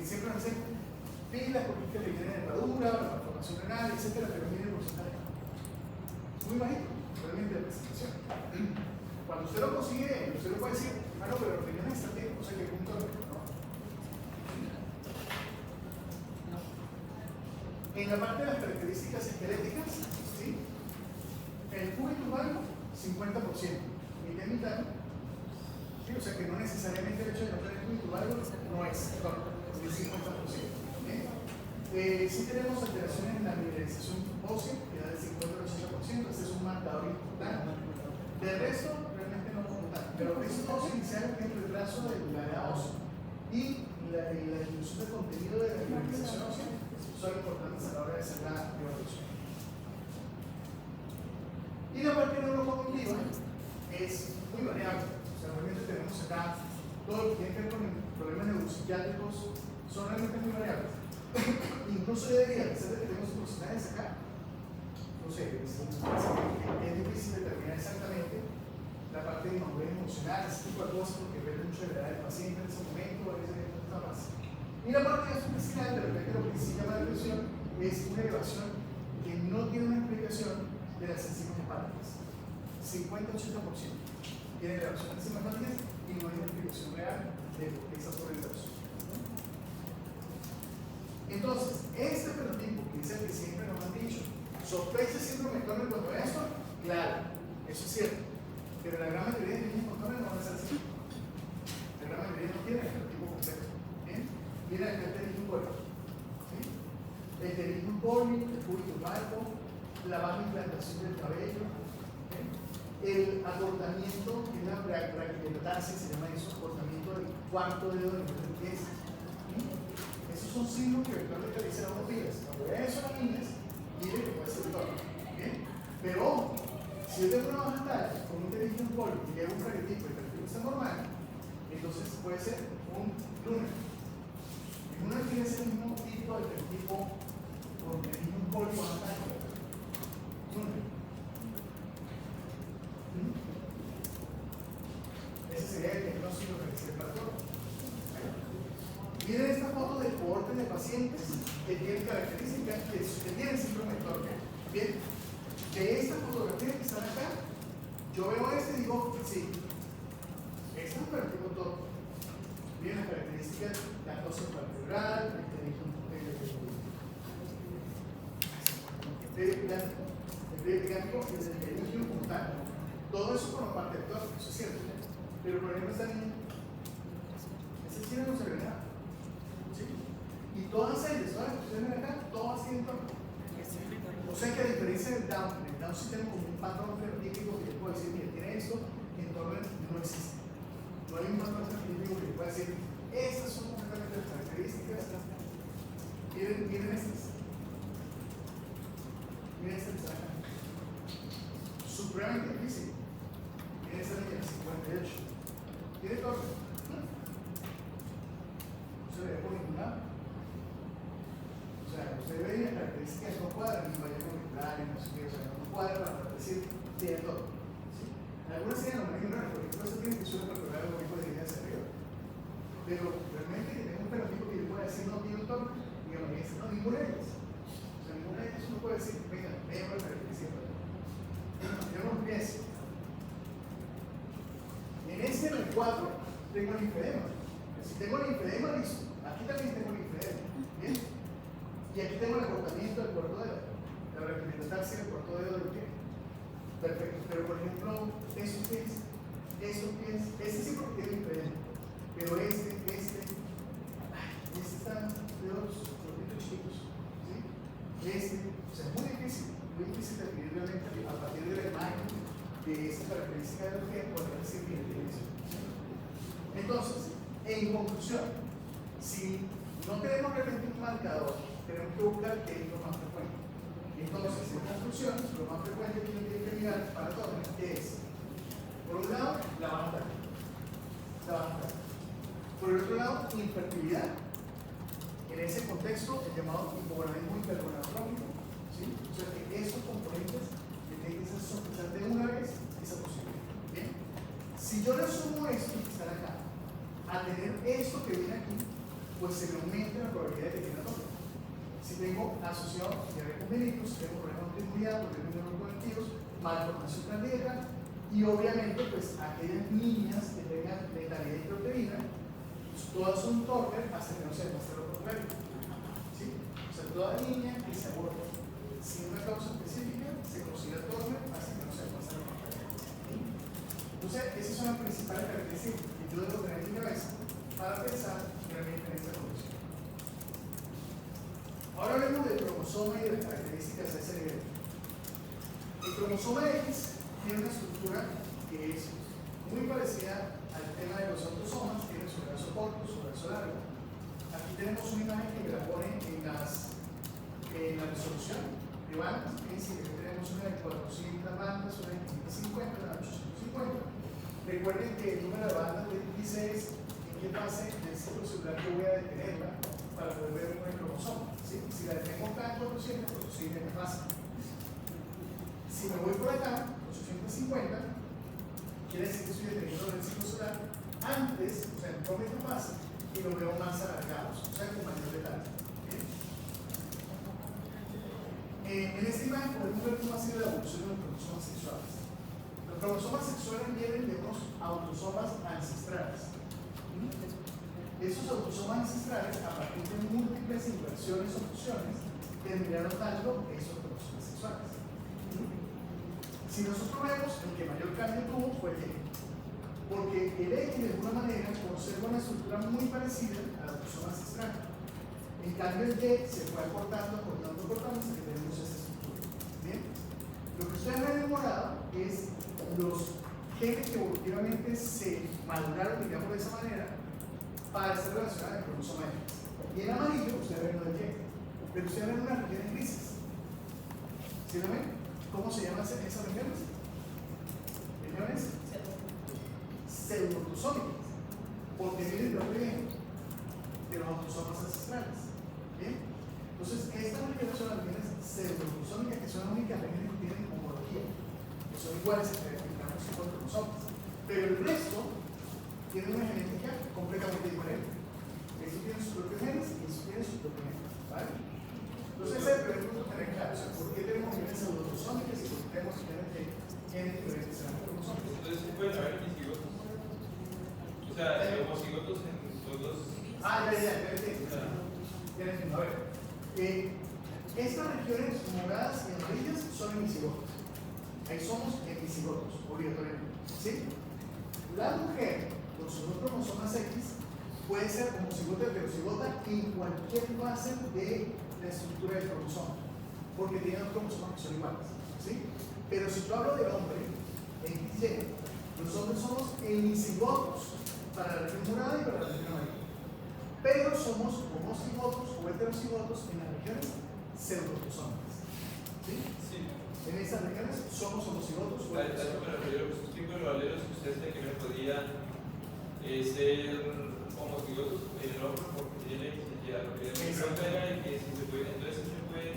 siempre me dicen pilas porque es que le viene herradura, la formación renal, etcétera, pero miren el porcentaje. Muy bajito, realmente la presentación. Cuando usted lo consigue, usted lo puede decir, ah, no, pero los riñones están bien, o sea que punto no. En la parte de las características esqueléticas, ¿sí? El cúbito valgo, 50%. Mitad y mitad. ¿Sí? O sea que no necesariamente el hecho de no tener cúbito valgo no es el 50%. Sí tenemos alteraciones en la mineralización ósea, que da del 50 al 80%, este es un marcador importante. Del resto, realmente no como tal. Pero el óseo inicial es el retraso de la edad ósea y la disminución del contenido de la mineralización ósea son importantes a la hora de hacer la evaluación. Y la parte neurocognitiva es muy variable. O sea, realmente tenemos acá todo lo que tiene que ver con problemas neuropsiquiátricos, son realmente muy variables. Incluso yo diría, a pesar de que tenemos porcentajes acá, no sé, es difícil determinar exactamente la parte de madurez emocional, ese tipo de cosas, porque depende mucho de la edad del paciente en ese momento, a veces no está más. Y la parte gastrointestinal, de repente lo que sí llama la atención es una elevación que no tiene una explicación de las enzimas hepáticas. 50-80% tiene elevación de enzimas hepáticas y no hay una explicación real de esa sobreelevación. Entonces, este fenotipo que dice que siempre nos han dicho, sospecha síndrome de Turner cuando esto, claro, eso es cierto. Pero la gran mayoría de niños controles no van a ser así. La gran mayoría no tiene el fenotipo completo. ¿Bien? Mira el tenismo cuerpo. ¿Sí? El tenismo poli, el público marco, la baja implantación del cabello, ¿bien? El acortamiento, que es la braquiotaxia, se llama eso, acortamiento del cuarto dedo del nivel de pies. Esos son signos que eventualmente le dicen a los días. Cuando vean eso a las niñas, miren que puede ser todo. ¿Bien? Pero ojo, si yo tengo una baja talla con un tenismo poli y le hago un braquetipo y el perfil está normal, entonces puede ser un lunar. El lunar tiene ese mismo tipo de fenotipo con tenismo poli baja talla. Lunar. Ese sería el diagnóstico que decía para todos. Miren esta foto de cohorte de pacientes que tienen características que tienen síndrome de Torger. Bien, de esta fotografía que están acá, yo veo este y digo, sí, este es un fenotipo Torger. Miren las características, la cosa vertebral, el pediátrico y el perímetro puntal. Todo eso forma parte del Torger, eso es cierto. Pero por ejemplo, esta niña, esa chica no se ve nada. ¿Sí? Y todas ellas, ¿sabes? Ustedes ven acá, todas tienen Torger. O sea que a diferencia del Down, en el Down sí tenemos como un patrón fenotípico que yo puedo decir, mira, tiene esto, y en Torger no existe. No hay un patrón fenotípico que yo pueda decir, estas son completamente las características. Miren estas. Miren estas que están acá. Supremamente difícil. Miren esta niña, 58. ¿Tiene Torger? No se ve por ningún lado. O sea, usted ve las características no cuadran, ni vaya molecular, no sé qué, o sea, no cuadran para decir tiene todo. ¿Sí? Algunas tienen los menos raros, por ejemplo, esta tiene que suele perforar el tipo de línea hacia arriba. Pero realmente que tenga un fenotipo que yo pueda decir no tiene un Torger, digamos, no, ninguna de ellas. O sea, ninguna de ellas uno puede decir, venga, vea la característica. Yo no empiezo. En este, en el 4, tengo el linfedema. Si tengo el linfedema, listo. Aquí también tengo el linfedema. ¿Bien? Y aquí tengo el acortamiento del cuarto dedo. La representación del cuarto dedo del pie. Perfecto. Pero por ejemplo, esos pies, este sí porque tiene linfedema. Pero este están dedos chiquitos. ¿Sí? O sea, es muy difícil definir realmente a partir de la imagen de esta característica del objeto poder decir bien eso. Entonces, en conclusión, si no tenemos realmente un marcador, tenemos que buscar qué es lo más frecuente. Entonces, en conclusión, lo más frecuente que uno tiene que mirar para todos es, por un lado, la baja talla. Por el otro lado, infertilidad. En ese contexto, el llamado hipogonadismo hipergonadotrópico. ¿Sí? O sea que esos componentes tienen que ser sospechar de una vez esa posibilidad. ¿Bien? Si yo le sumo esto que está acá, a tener esto que viene aquí, pues se me aumenta la probabilidad de que tenga Torger. Si tengo asociado diabetes mellitus, si tengo problemas de inmunidad, problemas neuroconectivos, malformación cardíaca, y obviamente, pues aquellas niñas que tengan letalidad y proteína, pues, todas son Torger hasta que no se demuestre lo contrario. ¿Sí? O sea, toda niña que se aborta sin una causa específica se considera Torger hasta que no se demuestre lo contrario. Entonces, esas son las principales características que yo debo tener en mi cabeza para pensar realmente en esta condición. Ahora hablemos del cromosoma y de las características a ese nivel. El cromosoma X tiene una estructura que es muy parecida al tema de los autosomas, tiene su brazo corto, su brazo largo. Aquí tenemos una imagen que me la pone en la resolución de bandas, fíjense que tenemos una de 400 bandas, una de 550, una de 850. Recuerden que el número de bandas de 16 en qué fase del ciclo celular yo voy a detenerla para poder ver un cromosoma. ¿Sí? Si la detengo acá en 400, pues sigue en fase. Si me voy por acá, 850, quiere decir que estoy deteniendo el ciclo celular antes, o sea, en esta fase, y lo veo más alargados, o sea, con mayor detalle. En esta imagen podemos ver cómo ha sido la evolución de los cromosomas sexuales. Los cromosomas sexuales vienen de unos autosomas ancestrales. Esos autosomas ancestrales, a partir de múltiples inversiones o fusiones, terminaron dando esos cromosomas sexuales. Si nosotros vemos el que mayor cambio tuvo fue el Y. Porque el X de alguna manera conserva una estructura muy parecida a la cromosoma ancestral. En cambio el Y se fue acortando hasta que tenemos esa estructura. ¿Bien? Lo que ustedes ven en morado es los genes que evolutivamente se maduraron, digamos de esa manera, para estar relacionados al cromosoma X. Y en amarillo ustedes ven lo del Y. Pero ustedes ven unas regiones grises. ¿Sí lo ven? ¿Cómo se llaman esas regiones? Regiones pseudoautosómicas, porque vienen de dónde vienen, de los autosomas ancestrales. ¿Bien? Entonces, estas regiones son las regiones pseudoautosómicas, que son las únicas regiones que tienen homología, que son iguales entre los 50 cromosomas. Pero el resto tiene una genética completamente diferente. Eso tiene sus propios genes y eso tiene sus propios genes. ¿Vale? Entonces, ese es el primer punto que tener claro. O sea, ¿por qué tenemos regiones pseudoautosómicas y por qué tenemos regiones de genes diferentes en los cromosomas? Entonces, ¿sí pueden haber homocigotos? O sea, homocigotos en los dos. Ya entiendo. A ver, estas regiones moradas y amarillas son hemicigotos. Ahí somos hemicigotos, obligatoriamente. ¿Sí? La mujer con sus dos cromosomas X puede ser homocigota o heterocigota en cualquier fase de la estructura del cromosoma, porque tiene dos cromosomas que son iguales. ¿Sí? Pero si yo hablo de hombre, XY, los hombres somos hemicigotos para la región morada y para la región amarilla. Pero somos homocigotos o heterocigotos en las regiones pseudoautosómicas. ¿Sí? Sí. En esas regiones somos homocigotos o A eso me refiero, pues, sus tipos de alelos que ustedes creen que no podían ser homocigotos en el hombre porque tiene que la propiedad de la que si se puede, entonces se pueden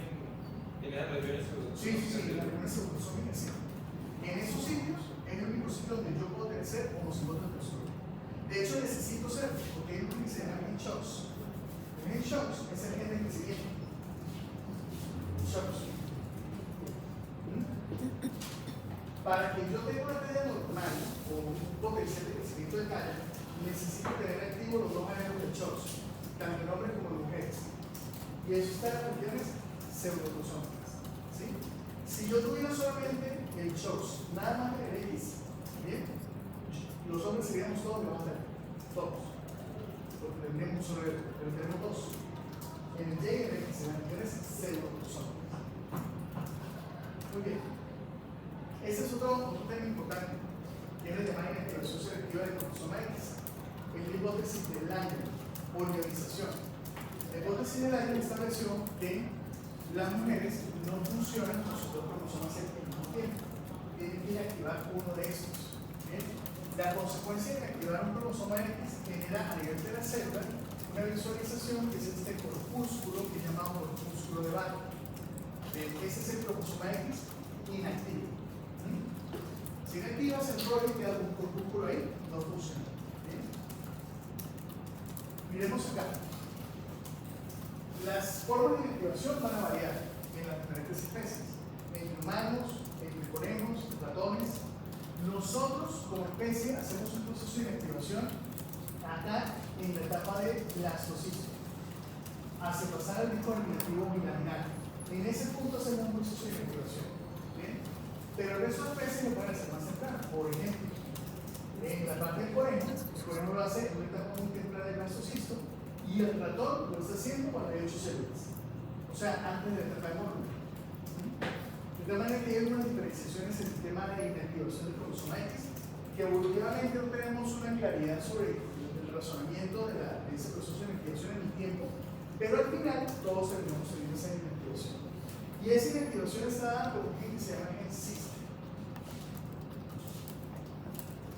tener las regiones Sí, las regiones pseudoautosómicas sí. En esos sitios es el único sitio donde yo puedo ser homocigoto heterocigoto. De hecho, necesito ser, porque hay uno que se llama HOX. El HOX es el gen que se viene. HOX. Para que yo tenga una talla normal o un potencial de crecimiento de talla, necesito tener activos los dos alelos del HOX, tanto en hombres como en mujeres. Y eso está en las regiones pseudoautosómicas. ¿Sí? Si yo tuviera solamente el HOX, nada más que el X, ¿bien? Los hombres seríamos todos de banda, todos. Porque tendríamos un solo dedo, pero tenemos dos. En el Y y en el X, en las regiones pseudoautosómicas. Muy bien. Ese es otro tema importante, que es el tema de inactivación selectiva del cromosoma X. Es la hipótesis de Lange, o ionización. La hipótesis de Lange estableció que las mujeres no funcionan con sus dos cromosomas X al mismo tiempo. Tienen que activar uno de estos. ¿Bien? La consecuencia de activar un cromosoma X genera a nivel de la célula una visualización que es este corpúsculo que llamamos corpúsculo de Bach. Ese es el cromosoma X inactivo. Si inactivas el rollo y queda un corpúsculo ahí, no funciona. ¿Bien? Miremos acá. Las formas de inactivación van a variar en las diferentes especies. En humanos, en conejos, ratones. Nosotros, como especie, hacemos un proceso de inactivación acá en la etapa de blastocisto, hacia pasar al disco germinativo bilaminar. En ese punto hacemos un proceso de inactivación. ¿Bien? Pero el resto de especies lo pueden hacer más temprano. Por ejemplo, en la parte del conejo lo hace en una etapa muy temprana del blastocisto y el ratón lo está haciendo cuando hay 8 células. O sea, antes de la etapa de módulo. De tal manera que hay unas diferenciaciones en el tema de inactivación del cromosoma X, que evolutivamente no tenemos una claridad sobre el razonamiento de ese proceso de inactivación en el tiempo, pero al final todos terminamos teniendo esa inactivación. Y esa inactivación está dada por un gen que se llama gen CIST.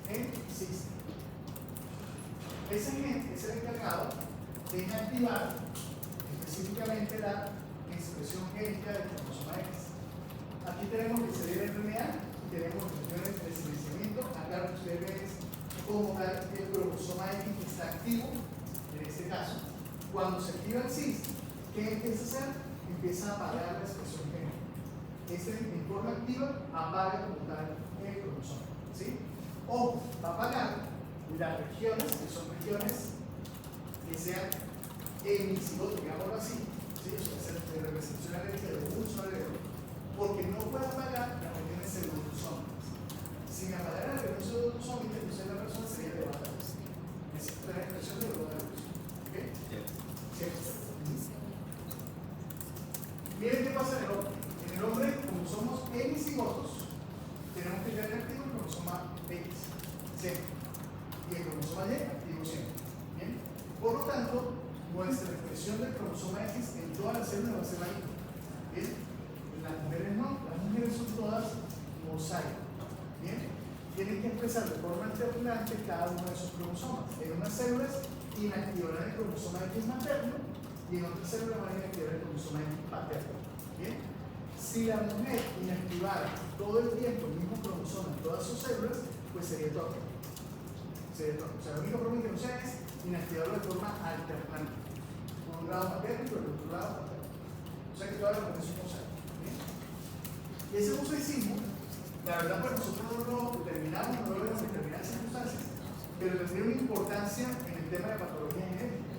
Gen CIST. Ese gen es el encargado de inactivar específicamente la expresión génica del cromosoma X. Aquí tenemos que salir el RNA y tenemos regiones de silenciamiento. Acá lo que ustedes ven es cómo tal el cromosoma X que está activo, en este caso. Cuando se activa el CIST, ¿qué empieza a hacer? Empieza a apagar la expresión génica. En forma activa apaga como tal el cromosoma. ¿Sí? O va a apagar las regiones, que son regiones que sean hemicigoto, digámoslo así, ¿sí? O sea, de representación alérgica de un solo alelo, porque no puede apagar las regiones pseudoautosómicas. Sin apagar ácido autosómico, entonces la persona sería elevada. Necesita la expresión de elevada. ¿Ok? ¿Cierto? Miren qué pasa en el hombre. En el hombre, como somos hemicigotos, tenemos que tener activo el cromosoma X, siempre. Y el cromosoma Y activo siempre. ¿Bien? Por lo tanto, nuestra expresión del cromosoma X en todas las células va a ser la misma. ¿Bien? Las mujeres no, las mujeres son todas mosaico. ¿Bien? Tienen que expresar de forma alternante cada uno de sus cromosomas. En unas células inactivarán el cromosoma X materno y en otras células van a inactivar el cromosoma X paterno. ¿Bien? Si la mujer inactivara todo el tiempo el mismo cromosoma en todas sus células, pues sería tóxico. Sería tóxico. O sea, la única forma que no sea es inactivarlo de forma alternante. Por un lado materno y por el otro lado paterno. O sea que todas las mujeres son mosaicos. Y ese mosaicismo, la verdad, pues nosotros no lo determinamos, no lo vemos en determinadas circunstancias, pero tendría una importancia en el tema de patología genética.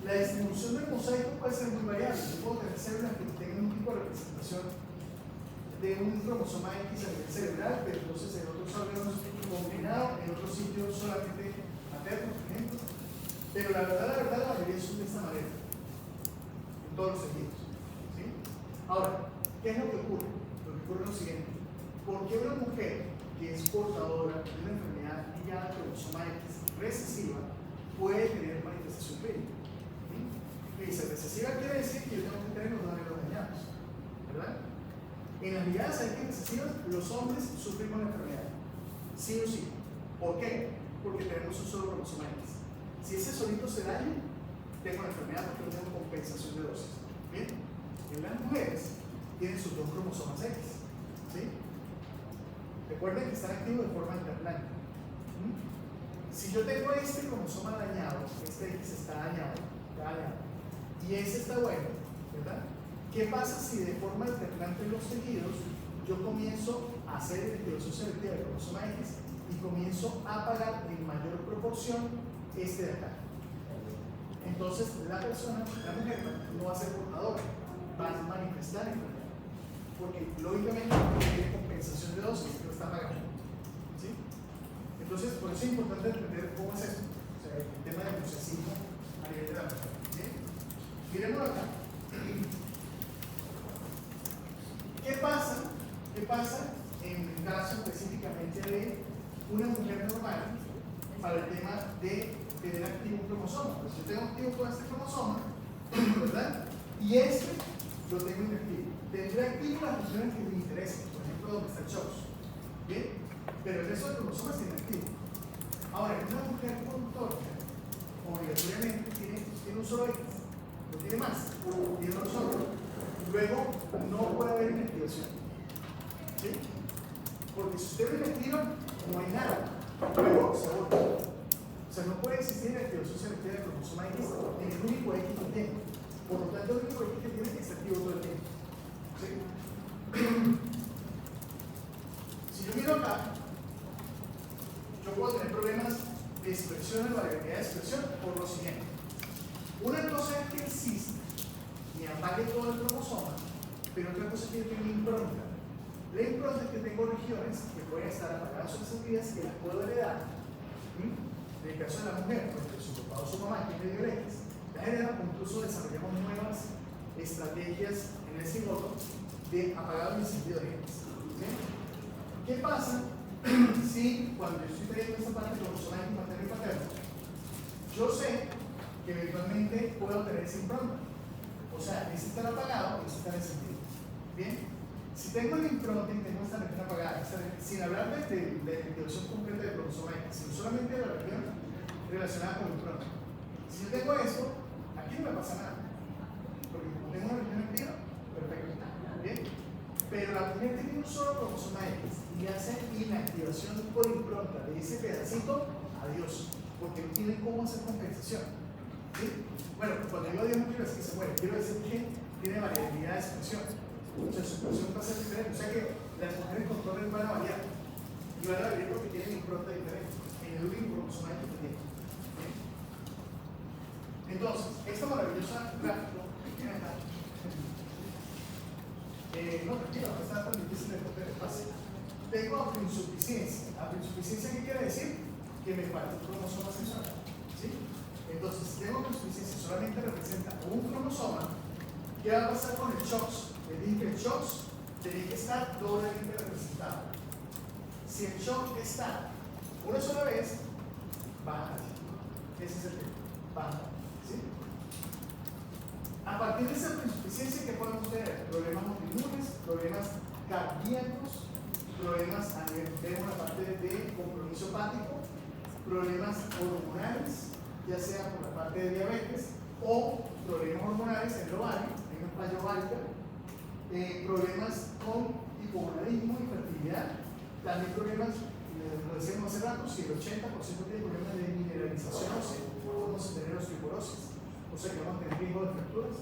La distribución del mosaico puede ser muy variable. Yo puedo tener células que tengan un tipo de representación de un cromosoma X a nivel cerebral, pero entonces en otros órganos combinado, en otros sitios solamente materno, por ejemplo. Pero la mayoría son de esta manera, en todos los tejidos. ¿Sí? Ahora, ¿qué es lo que ocurre? Lo que ocurre es lo siguiente. ¿Por qué una mujer que es portadora de una enfermedad ligada al cromosoma X recesiva puede tener manifestación clínica? ¿Sí? Y dice, recesiva quiere decir que yo tengo que tener los órganos dañados, ¿verdad? En las ligadas a X recesivas, los hombres sufrimos la enfermedad, sí o sí. ¿Por qué? Porque tenemos un solo cromosoma X. Si ese solito se daña, tengo la enfermedad porque no tengo compensación de dosis. ¿Bien? En las mujeres tienen sus dos cromosomas X. ¿Sí? Recuerden que están activos de forma alternante. Si yo tengo este cromosoma dañado, este X está dañado, y ese está bueno, ¿verdad? ¿Qué pasa si de forma alternante en los tejidos yo comienzo a hacer activación selectiva del cromosoma X y comienzo a apagar en mayor proporción este de acá? Entonces la persona, la mujer, no va a ser portadora, va a manifestar enfermedad, porque lógicamente tiene compensación de dosis que lo está pagando. ¿Sí? Entonces, por eso es importante entender cómo es esto, o sea, el tema del mosaicismo a nivel de la mujer. ¿Bien? Miremoslo acá. ¿Qué pasa en el caso específicamente de una mujer normal para el tema de tener activo un cromosoma? Pues yo tengo activo todo este cromosoma, ¿verdad? Y este lo tengo inactivo. Tendré activo las funciones que me interesan, por ejemplo, donde está el CHOPS. ¿Bien? Pero el resto del cromosoma está inactivo. Ahora, una mujer conductora obligatoriamente tiene un solo X, no tiene más, tiene uno solo. Luego no puede haber inactivación. ¿Sí? Porque si usted lo inactiva, no hay nada. Luego se agota. O sea, no puede existir inactivación selectiva del cromosoma X en el único X que tiene. Por lo tanto, el único X que tiene está activo todo el tiempo. ¿Sí? Si yo miro acá, yo puedo tener problemas de expresión, de variabilidad de expresión, por lo siguiente. Una cosa es que existe y apague todo el cromosoma, pero otra cosa es que yo tengo una impronta. La impronta es que tengo regiones que pueden estar apagadas o encendidas que las puedo heredar. En el caso de la mujer, porque su papá o su mamá tiene diabetes, la heredan, incluso desarrollamos nuevas estrategias en el cigoto de apagado y encendido de genes. ¿Sí? ¿Qué pasa si cuando yo estoy trayendo esta parte de cromosoma X materno y paterno, yo sé que eventualmente puedo tener esa impronta? O sea, ese está apagado y ese está encendido. ¿Bien? Si tengo la impronta y tengo esta región apagada, sin hablar de la activación concreta del cromosoma X, sino solamente de la región relacionada con la impronta. Si yo tengo eso, aquí no me pasa nada, porque como tengo una región activa, perfecto. ¿Bien? Pero la mujer tiene un solo cromosoma X y hace inactivación por impronta de ese pedacito, adiós, porque no tiene cómo hacer compensación. ¿Sí? Bueno, cuando digo adiós no quiero decir que se muere, quiero decir que tiene variabilidad de expresión. O sea, su expresión va a ser diferente. O sea que las mujeres con torres van a variar. Y van a variar porque tienen impronta diferente en el único cromosoma que tienen. ¿Sí? Entonces, esta maravillosa gráfico que tiene acá. No, tranquilo, está tan difícil de poder fácil. Tengo insuficiencia. insuficiencia, ¿qué quiere decir? Que me falta un cromosoma sexual. ¿Sí? Entonces, si tengo una insuficiencia solamente representa un cromosoma, ¿qué va a pasar con el CHOX? Le dije que el CHOX tiene que estar doblemente representado. Si el CHOX está una sola vez, baja. Ese es el tema. Baja. ¿Sí? A partir de esa insuficiencia, ¿qué podemos tener? Problemas autoinmunes, problemas cardíacos, problemas a nivel, vemos la parte de compromiso hepático, problemas hormonales, ya sea por la parte de diabetes o problemas hormonales en el ovario, en una falla ovárica, problemas con hipogonadismo, infertilidad, también problemas, lo decíamos hace rato, si el 80% tiene problemas de mineralización ósea, vamos a tener osteoporosis, o sea que vamos a tener riesgo de fracturas.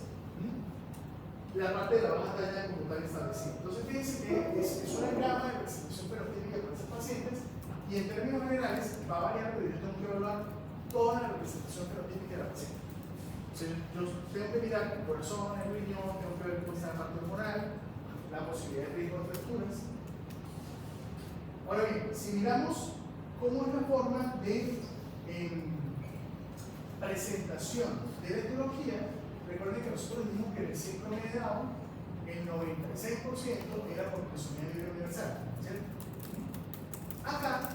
La parte de la baja talla como tal establecida. Entonces fíjense que es una gama de presentación fenotípica para esos pacientes y en términos generales va a variar, pero yo tengo que evaluar toda la representación fenotípica de la paciente. O sea, yo tengo que mirar el corazón, el riñón, tengo que ver cómo está la parte hormonal, la posibilidad de riesgo de fracturas. Ahora bien, si miramos cómo es la forma de presentación de la etiología, recuerden que nosotros dijimos que en el síndrome de Down el 96% era por trisomía libre universal, ¿cierto? Acá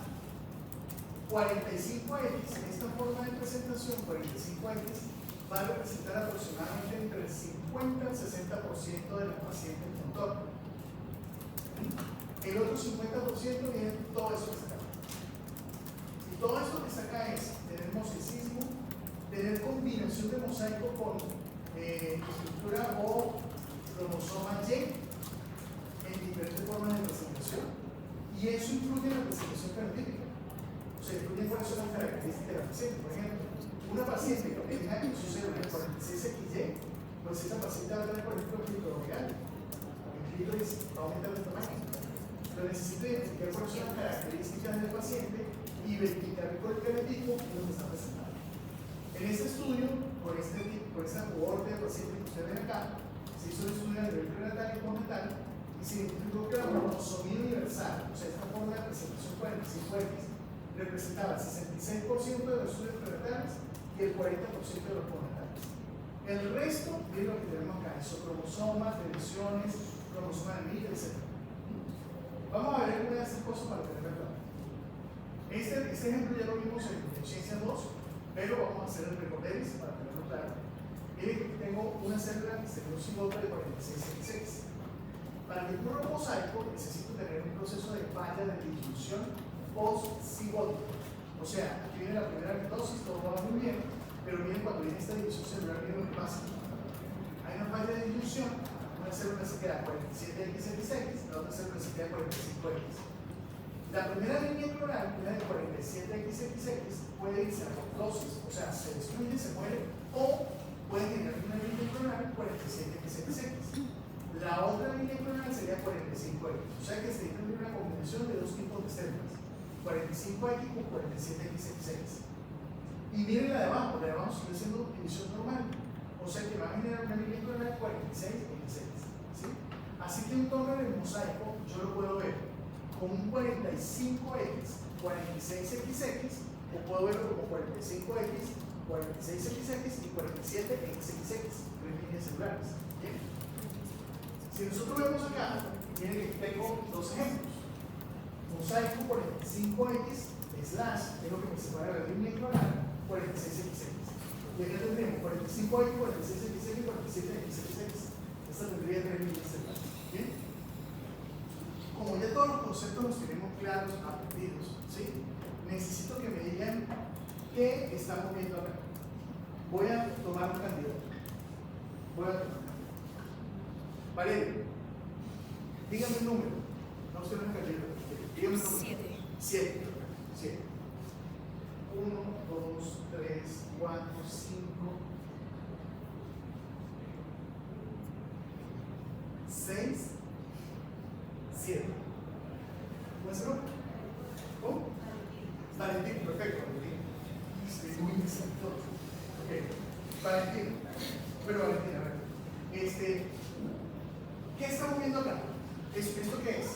45X, en esta forma de presentación, 45X va a representar aproximadamente entre el 50 al 60% de las pacientes con TOC. El otro 50% viene todo eso que está acá. Y todo eso que está acá es tener mosaicismo, tener combinación de mosaico con estructura o cromosoma Y en diferentes formas de presentación. Y eso influye en la presentación fenotípica. O sea, influye en cuáles son las características de la paciente. Por ejemplo, una paciente que tenga su célula 46XY, pues esa paciente va a tener, por ejemplo, clítoris. El clítoris va a aumentar de tamaño. Pero necesito identificar cuáles son las características del paciente y verificar por el fenotipo donde está presentado. En este estudio, por esta cohorte de pacientes que ustedes ven acá, se hizo un estudio a nivel prenatal y postnatal y se identificó que la cromosomía universal, o sea, esta forma de presentación 45X, representaba el 66% de los estudios prenatales y el 40% de los postnatales. El resto, miren lo que tenemos acá, isocromosomas, deleciones, cromosomas de milla, etc. Vamos a ver algunas de estas cosas para tener claro. Este ejemplo ya lo vimos en Ciencia 2, pero vamos a hacer el recorderis para tenerlo claro. Miren que tengo una célula que se dio cigota de 46X. Para que ocurra un mosaico necesito tener un proceso de falla de disyunción post-cigótica. O sea, aquí viene la primera mitosis, todo va muy bien, pero miren cuando viene esta división celular, miren lo que pasa. Hay una falla de disyunción, una célula se queda 47XXX, la otra célula se queda 45X. La primera línea clonal, una de 47XXX, puede irse a apoptosis, o sea, se destruye, se muere, o puede generar una línea clonal 47XXX. La otra línea clonal sería 45X, o sea que se tiene una combinación de dos tipos de células, 45X con 47XXX. Y miren la de abajo sigue siendo división normal, o sea que va a generar una línea clonal 46XX. ¿Sí? Así que entonces el mosaico yo lo puedo ver como un 45X, 46XX, o puedo verlo como 45X, 46XX y 47XXX, tres líneas celulares. ¿Bien? Si nosotros vemos acá, miren que tengo dos ejemplos. Mosaico 45X slash, es lo que me separa de la línea clonal, 46XX. Y acá tendremos 45X, 46XX y 47XXX. Esta tendría tres líneas celulares. ¿Bien? Como ya todos los conceptos los tenemos claros, aprendidos, ¿sí? Necesito que me digan qué estamos viendo acá. Voy a tomar un candidato. Valeria, dígame un número. No usted no es candidato. Dígame un número. 7. 1, 2, 3, 4, 5, 6, 7. ¿Cómo es el nombre? ¿Cómo? Valentín, perfecto, Valentín. Estoy muy exacto. Ok. Valentín. Bueno, Valentín, a ver. ¿Qué estamos viendo acá? ¿Esto qué es?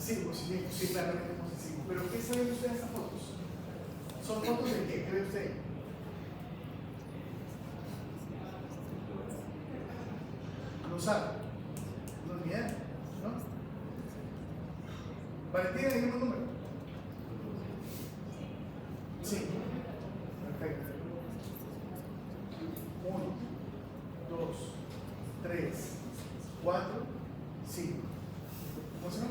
Sí, positivo, sí, claramente positivo. Pero ¿qué sabe usted de estas fotos? ¿Son fotos de qué? ¿Qué ve usted? ¿Lo sabe? ¿No ni idea? ¿No? Valentina, dígame un número. Sí. Perfecto. 1, 2, 3, 4, 5. ¿Cómo se llama?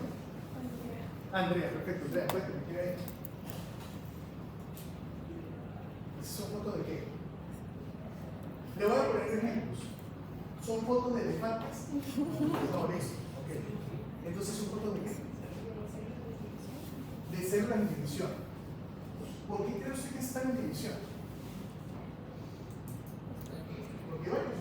Andrea, perfecto. Andrea, cuéntame, ¿qué hay? ¿Esas son fotos de qué? Le voy a poner ejemplos. Son fotos de elefantes. No, listo. Ok. Entonces, ¿son fotos de qué? De células en división. ¿Por qué cree usted que están en división? Porque bueno.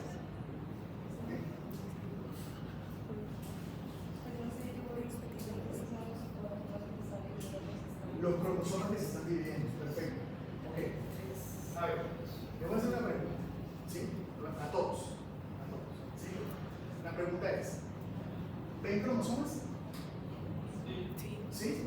Los cromosomas que se están dividiendo. Perfecto. Ok. A ver, le voy a hacer una pregunta. ¿Sí? A todos. A todos. ¿Sí? La pregunta es: ¿ven cromosomas? Sí. ¿Sí?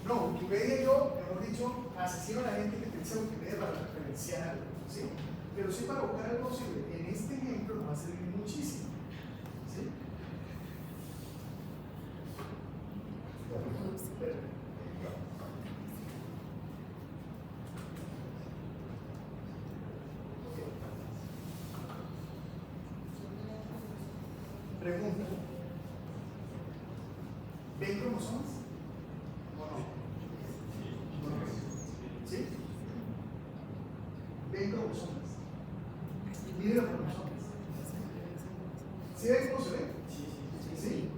No, Wikipedia yo, hemos dicho, asesino a la gente que utiliza Wikipedia para referenciar algo, ¿sí? Pero sí para buscar algo posible. En este ejemplo nos va a servir muchísimo, ¿sí? Pregunta: ¿ven cromosomas? ¿O no? ¿Sí? ¿Ven cromosomas? Miren los cromosomas. ¿Sí ven cómo se ven? ¿Sí?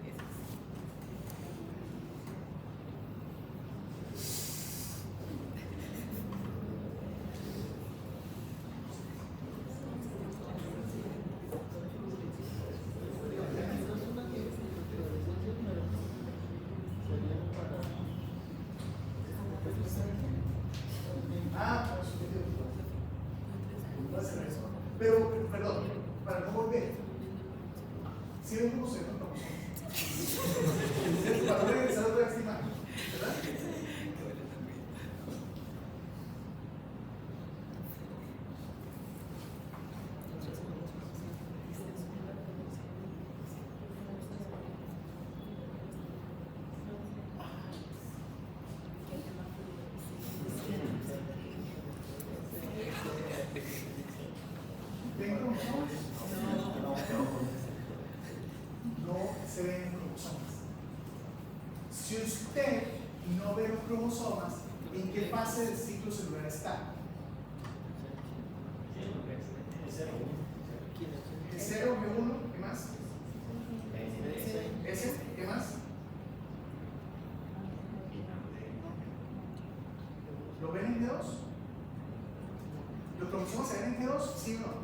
Pero, perdón, para no volver, si ven cómo se ven los cromosomas. Para no regresar otra vez a esta imagen, ¿verdad? ¿Ven cromosomas? No se ven cromosomas. Si usted no ve los cromosomas, ¿en qué fase del ciclo celular está? G0, G1, ¿qué más? S, ¿qué más? ¿Lo ven en G2? ¿Los cromosomas se ven en G2? ¿Sí o no?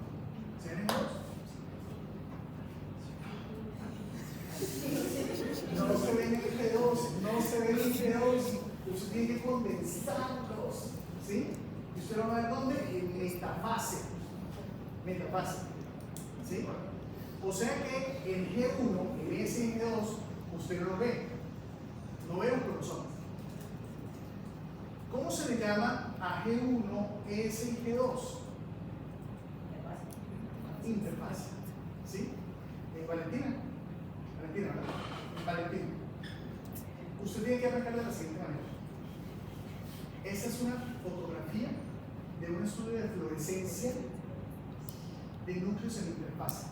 ¿Se ven en G2? No se ven en G2, no se ven en G2. Usted tiene que condensarlos, ¿sí? ¿Y usted lo va a ver dónde? En metafase. Metafase, ¿sí? O sea que en G1, en S y en G2, usted no lo ve. No ve los cromosomas. ¿Cómo se le llama a G1, S y G2? Interfase. ¿Sí? Valentina. Valentina, ¿verdad? Valentina. Usted tiene que arrancar de la siguiente manera. Esta es una fotografía de un estudio de fluorescencia de núcleos en interfase.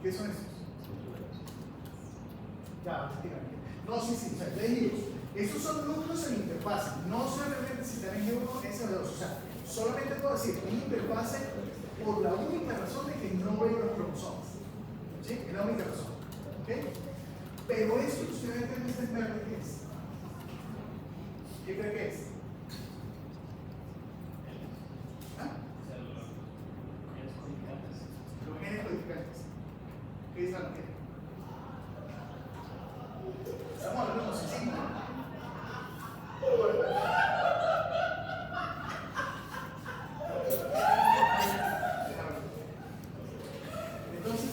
¿Qué son estos? Ya, efectivamente. No, sí, o sea, ya dijimos, estos son núcleos en interfase, no solamente si están en G1, S2, o sea, solamente puedo decir una interfase por la única razón de que no veo los cromosomas. ¿Sí? Es la única razón. ¿Ok? Pero esto que ustedes ven en este verde, ¿qué es? ¿Qué cree que es? ¿Ah? Los genes codificantes. ¿Qué es la mujer? Estamos hablando de mosicina. Entonces,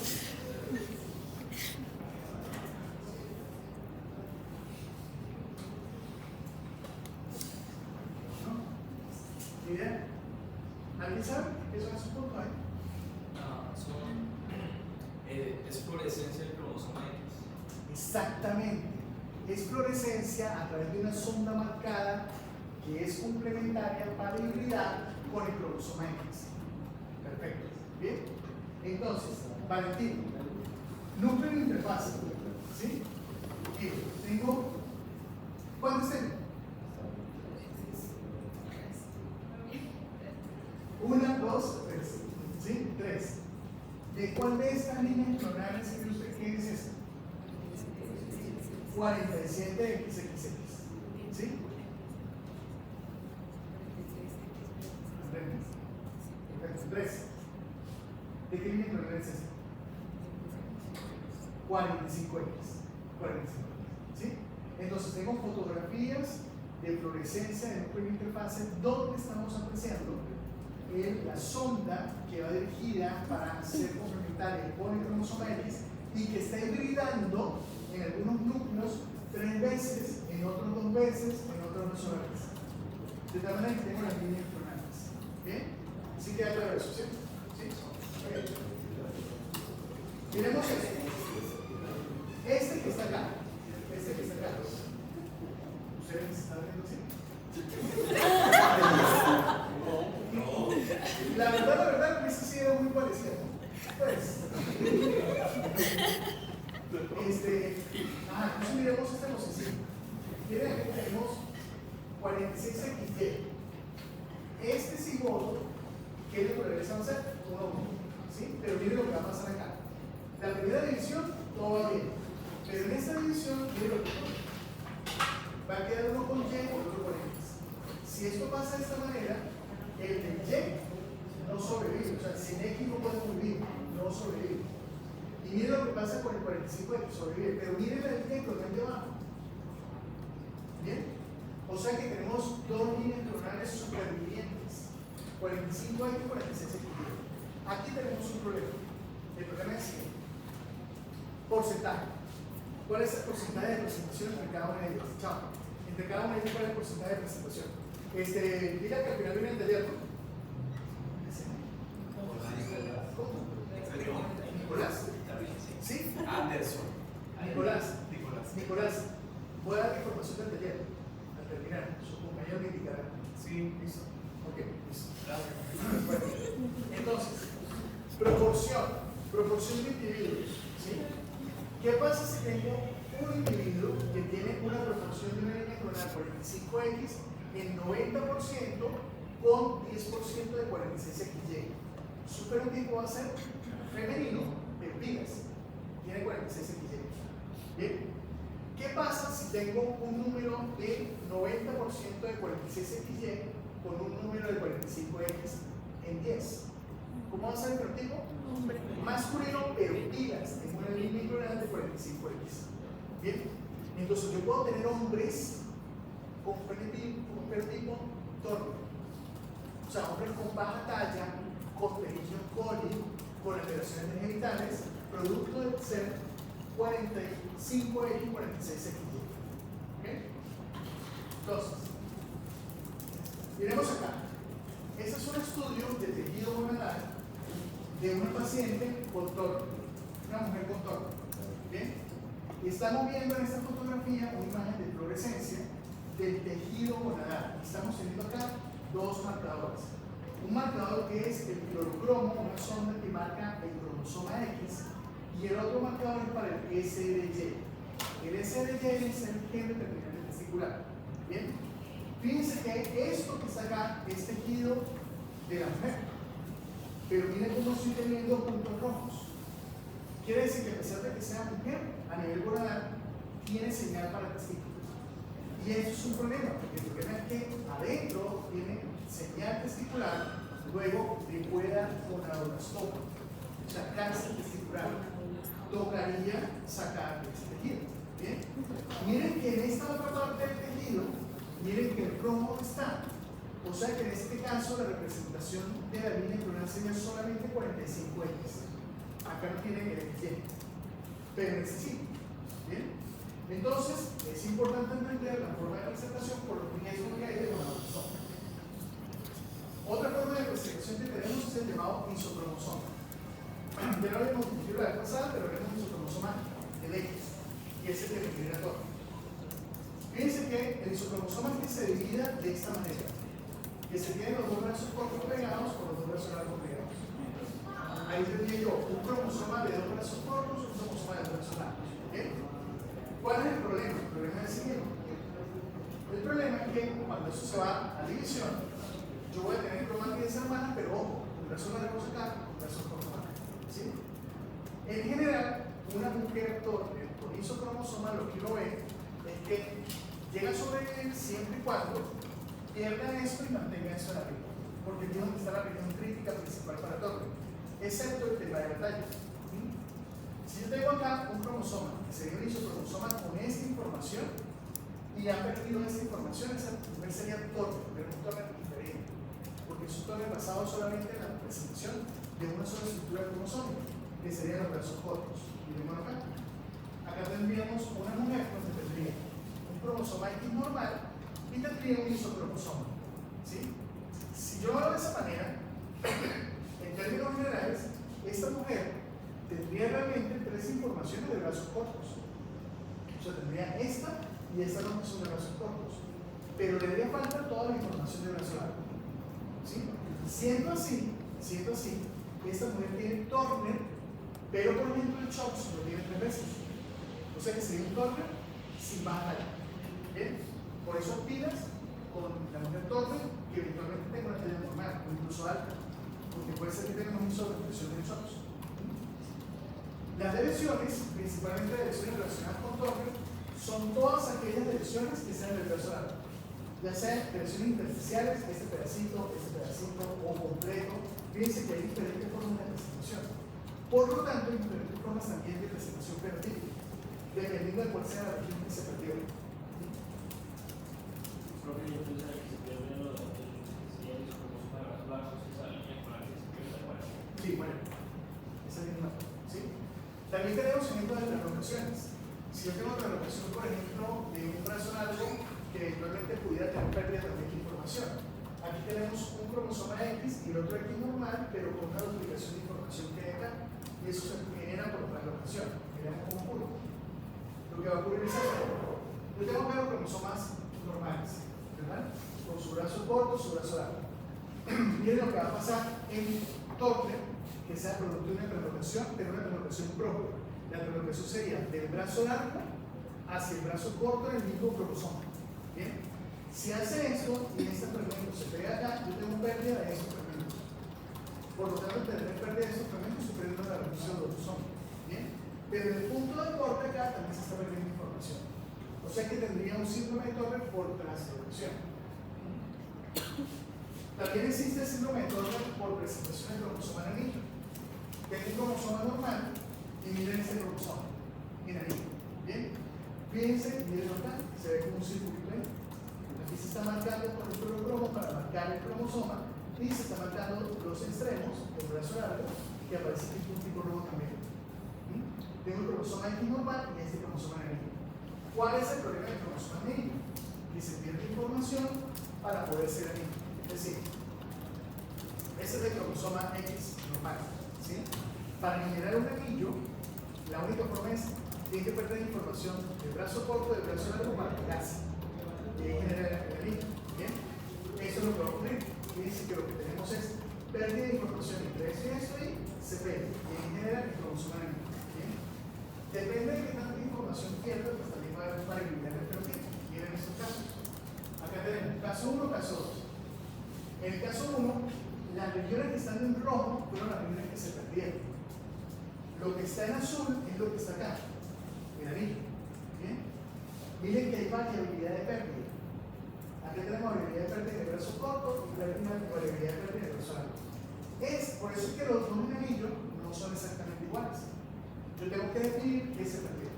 ¿no? ¿Idea? ¿Alguien sabe qué son esos puntos ahí? Es fluorescencia del cromosoma X. Exactamente. Es fluorescencia a través de una sonda marcada que es complementaria para hibridar con el cromosoma X. Perfecto. ¿Bien? Entonces, Valentín, núcleo de interfase. ¿Sí? Bien, tengo. ¿Cuántos tengo? Una, dos, tres. ¿Sí? Tres. ¿De cuál de estas líneas clonales cree usted que es esta? 47XXX. ¿Sí? Perfecto. 3. ¿De qué línea clonal es esta? 45X. 45X. ¿Sí? Entonces tengo fotografías de fluorescencia de núcleo de interfase donde estamos apreciando la sonda que va dirigida para ser complementaria con el cromosoma X y que está hibridando en algunos núcleos 3 veces, en otros 2 veces, en otros 2 veces. De tal manera que tengo las líneas clonales. ¿Bien? ¿Sí queda claro eso? ¿Sí? ¿Sí? Okay. Miremos este. Este que está acá. Este que está acá. ¿Ustedes me están viendo así? La verdad, ese sí era muy parecido. Pues. Entonces miremos esta posición. Miren aquí tenemos 46XY. Este cigoto, ¿qué le regresamos a hacer? 1 a 1. ¿Sí? Pero miren lo que va a pasar acá. La primera división, todo va bien. Pero en esta división, miren lo que va a quedar uno con Y y otro con X. Si esto pasa de esta manera, el de Y no sobrevive. O sea, sin X no puede vivir, no sobrevive. Y miren lo que pasa con el 45X, sobrevive. Pero miren el ejemplo que hay debajo. ¿Bien? O sea que tenemos 2 líneas clonales supervivientes. 45X y 46X. Aquí tenemos un problema. El problema es que porcentaje. ¿Cuál es el porcentaje de presentación entre cada una de ellas? Chao. Entre cada una de ellas, ¿cuál es el porcentaje de presentación? Diga que al final viene el taller, ¿no? Nicolás. ¿Sí? Anderson. Nicolás. Voy a dar información del taller. Al terminar, su compañero me indicará. Sí, listo. Ok, listo. Bueno, entonces, proporción de individuos. ¿Sí? ¿Qué pasa si tengo un individuo que tiene una proporción de una línea clonal 45X en 90% con 10% de 46XY? Su fenotipo va a ser femenino, pero pilas. Tiene 46XY. Bien. ¿Qué pasa si tengo un número de 90% de 46XY con un número de 45X en 10? ¿Cómo va a ser el fenotipo? Masculino, pero pilas. Tengo una línea clonal de 45X. Bien. Entonces yo puedo tener hombres con fenotipo torpe. O sea, hombres con baja talla, con pequeños coli, con alteraciones genitales, producto de ser 45X y 46XY. ¿Ok? Entonces, miremos acá. Este es un estudio de tejido gonadal de una paciente con torpe, una mujer con torpe. ¿Bien? Y estamos viendo en esta fotografía una imagen de fluorescencia del tejido gonadal. Estamos teniendo acá 2 marcadores. Un marcador que es el clorocromo, una sonda que marca el cromosoma X, y el otro marcador es para el SRY. El SRY es el gen determinante testicular. Bien, fíjense que esto que está acá es tejido de la mujer, pero miren cómo estoy teniendo puntos rojos. Quiere decir que a pesar de que sea mujer, a nivel gonadal tiene señal para testículos. Y eso es un problema, porque el problema es que adentro tiene señal testicular, luego le puede dar gonadoblastoma, o sea, cáncer testicular. Tocaría sacar ese tejido. ¿Bien? Miren que en esta otra parte del tejido, miren que el cromo está. O sea que en este caso la representación de la línea clonal sería solamente 45X. Acá no tiene el XY, pero necesita. ¿Bien? Entonces, es importante entender la forma de presentación por los riesgos que hay de gonadoblastoma. Otra forma de presentación que tenemos es el llamado isocromosoma. Ya lo habíamos discutido la vez pasada, pero vemos el isocromosoma del X, y ese que refiere a todo. Fíjense que el isocromosoma es que se divida de esta manera, que se tienen los dos brazos cortos pegados con los dos brazos largos pegados. Ahí tendría yo un cromosoma de dos brazos cortos, un cromosoma de dos brazos largos. ¿Okay? ¿Cuál es el problema? El problema es el siguiente. El problema es que cuando eso se va a división, yo voy a tener cromátides hermanas, pero ojo, un brazo largo acá, un brazo corto acá. ¿Sí? En general, una mujer con isocromosoma lo que uno ve es que llega a sobrevivir siempre y cuando pierda esto y mantenga eso en la región, porque aquí es donde está la región crítica principal para todo, excepto el tema de la talla. Si yo tengo acá un cromosoma, que sería un isocromosoma con esta información, y ha perdido esta información, esa mujer sería torpe, pero un torpe diferente, porque es un torpe basado solamente en la presentación de una sola estructura cromosómica, que serían los brazos cortos. Y vemos acá. Acá tendríamos una mujer donde tendría un cromosoma X normal y tendría un isocromosoma. ¿Sí? Si yo lo hago de esa manera, en términos generales, esta mujer tendría realmente tres informaciones de brazos cortos. O sea, tendría esta y esta no son de brazos cortos. Pero le haría falta toda la información de brazo largo. ¿Sí? Siendo así, esta mujer tiene Turner, pero por ejemplo el CHOPS lo tiene 3 veces. O sea que sería un Turner sin baja talla. ¿Bien? Por eso pilas con la mujer Turner que eventualmente tenga una talla normal o incluso alta, porque puede ser que tenga una sobreexpresión del CHOPS. Las lesiones, principalmente lesiones relacionadas con Turner, son todas aquellas lesiones que sean del brazo largo, ya sean lesiones intersticiales, este pedacito o completo. Fíjense que hay diferentes formas de presentación. Por lo tanto, hay diferentes formas también de presentación fenotípica, dependiendo de cuál sea la región que se perdió. Profe, yo pensaba que se pierden los datos si hay isocromosoma de brazos largos, esa línea con la que se pierde la cual. Sí, bueno, esa es una. ¿Sí? También tenemos ejemplos de translocaciones. Si yo tengo translocación, por ejemplo, de un brazo largo que eventualmente pudiera tener pérdida también de información. Aquí tenemos un cromosoma X y el otro X normal, pero con una duplicación de información que hay acá. Y eso se genera por translocación. Veremos cómo ocurre. Lo que va a ocurrir es esto. Yo tengo varios cromosomas normales, ¿verdad? Con su brazo corto, su brazo largo. Miren lo que va a pasar en Turner, que sea producto de una translocación, pero una translocación propia. La translocación sería del brazo largo hacia el brazo corto en el mismo cromosoma. ¿Bien? Si hace esto y este fragmento se pega acá, yo tengo pérdida de esos fragmentos. Por lo tanto, tener pérdida de esos fragmentos estoy perdiendo la reproducción de autosoma. ¿Bien? Pero en el punto de corte acá también se está perdiendo información. O sea que tendría un síndrome de Turner por translocación. También existe el síndrome de Turner por presentación del cromosoma nanito. Tengo un cromosoma normal y miren ese cromosoma. Miren, ¿bien? Fíjense, miren acá, se ve como un circulito ahí. Aquí se está marcando con el cromo para marcar el cromosoma y se está marcando los extremos del brazo largo que aparece aquí un tipo rojo también. Tengo el cromosoma X normal y este cromosoma negro. ¿Cuál es el problema del cromosoma negro? Que se pierde información para poder ser anillo. Es decir, ese es el cromosoma X normal. ¿Sí? Para generar un anillo, la única forma es tiene que perder información del brazo corto, del brazo largo para pegarse. Y ahí genera el anillo. ¿Bien? Eso es lo que va a ocurrir. Dice que lo que tenemos es pérdida de información entre esto y esto y se pega. Y ahí genera el cromosoma anillo. ¿Bien? caso 1 o caso 2. En el caso 1, las regiones que están en rojo fueron las regiones que se perdieron. Lo que está en azul es lo que está acá, el anillo. ¿Bien? Miren que hay variabilidad de pérdida. Aquí tenemos variabilidad de pérdida en el brazo corto y variabilidad de pérdida en el brazo largo. Por eso es que los dos en anillo no son exactamente iguales. Yo tengo que definir qué se perdió.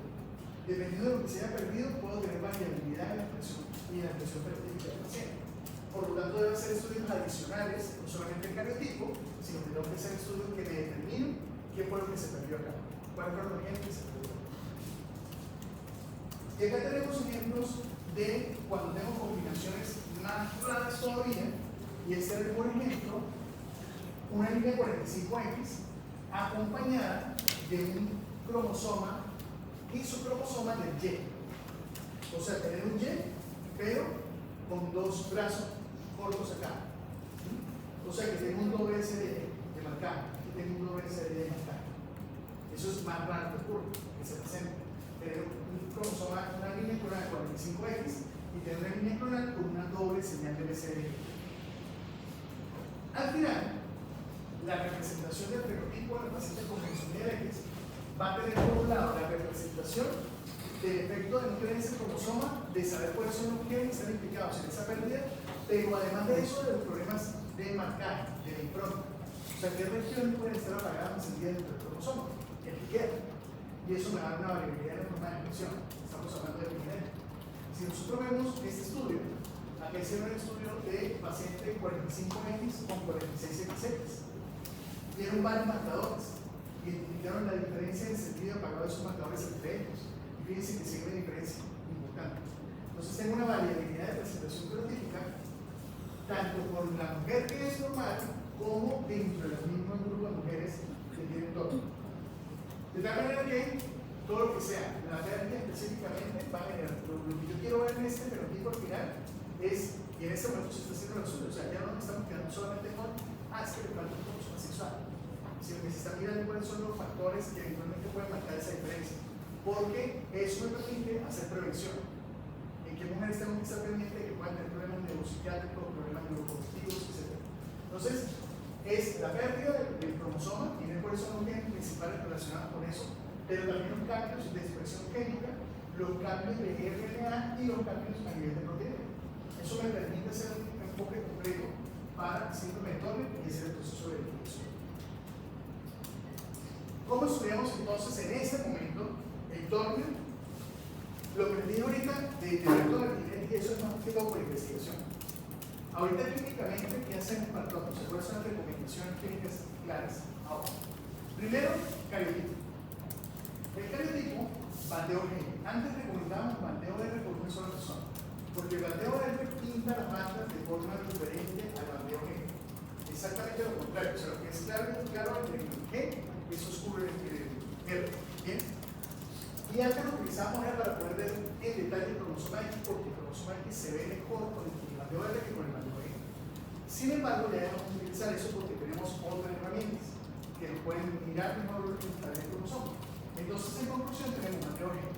Dependiendo de lo que se haya perdido, puedo tener variabilidad en la expresión y en la expresión periférica del paciente. Por lo tanto, debo hacer estudios adicionales, no solamente el cariotipo, sino que tengo que hacer estudios que me determinen qué fue lo que se perdió acá, cuál fue lo que se perdió. Y acá tenemos ejemplos de cuando tengo combinaciones más raras todavía, y este es, por ejemplo, una línea 45X acompañada de un cromosoma isocromosoma del Y. O sea, tener un Y, pero con dos brazos cortos acá. O sea, que tengo un doble SD de marcado, y tengo un doble SD de marcado. Eso es más raro que ocurre, que se presenta. Tener un cromosoma, una línea clonal 45X y tener una línea clonal con una doble señal de BCD. Al final, la representación del fenotipo en el paciente con consumidor X va a tener por un lado la representación del efecto de nuclear en ese cromosoma, de saber cuáles son los genes que están implicados en esa pérdida, pero además de eso, de los problemas de marcaje, de la impronta. O sea, qué regiones pueden estar apagadas en sentido dentro del cromosoma, el que queda. Y eso me da una variabilidad en la forma de expresión. Estamos hablando de epidemia. Si nosotros vemos este estudio, acá hicieron un estudio de paciente 45X con 46XX. Dieron varios marcadores. Identificaron la diferencia en el sentido apagado de esos marcadores entre ellos. Y fíjense que sigue una diferencia importante. Entonces tengo una variabilidad de presentación fenotípica tanto con la mujer que es normal como dentro del mismo grupo de mujeres que tienen todo. De tal manera que todo lo que sea la pérdida específicamente va a generar. Lo que yo quiero ver en este fenotipo al final es, y en este momento se está haciendo el estudio, o sea, ya no nos estamos quedando solamente con, es que le falta un cromosoma sexual, sino que se está mirando cuáles son los factores que eventualmente pueden marcar esa diferencia, porque eso me permite hacer prevención. En qué mujeres tengo que estar pendiente de que puedan tener problemas neuropsiquiátricos, problemas neurocognitivos, etc. Entonces, es la pérdida del cromosoma, tiene por eso los genes principales relacionados con eso, pero también los cambios de expresión génica, los cambios de RNA y los cambios a nivel de proteína. Eso me permite hacer un enfoque completo para el síndrome de Turner y ese es el proceso de definición. ¿Cómo estudiamos entonces en este momento el Turner? Lo que les dije ahorita de Turner y eso es más que todo por investigación. Ahorita clínicamente, ¿qué hacemos para todos? ¿Cuáles son las recomendaciones clínicas claras? Ahora, primero, cariotipo. El cariotipo, bandeo G. Antes recomendábamos bandeo R por una sola persona, porque el bandeo R pinta las bandas de forma diferente al bandeo G. Exactamente lo contrario, o sea, lo que es claro entre el G, es oscuro el R. ¿Bien? Y antes lo utilizamos para poder ver en detalle el cromosoma X, porque el cromosoma X se ve mejor con el bandeo R que con el bandeo G. Sin embargo, ya debemos utilizar eso porque tenemos otras herramientas que nos pueden mirar mejor el cromosoma. Entonces, en conclusión, tenemos bandeo G.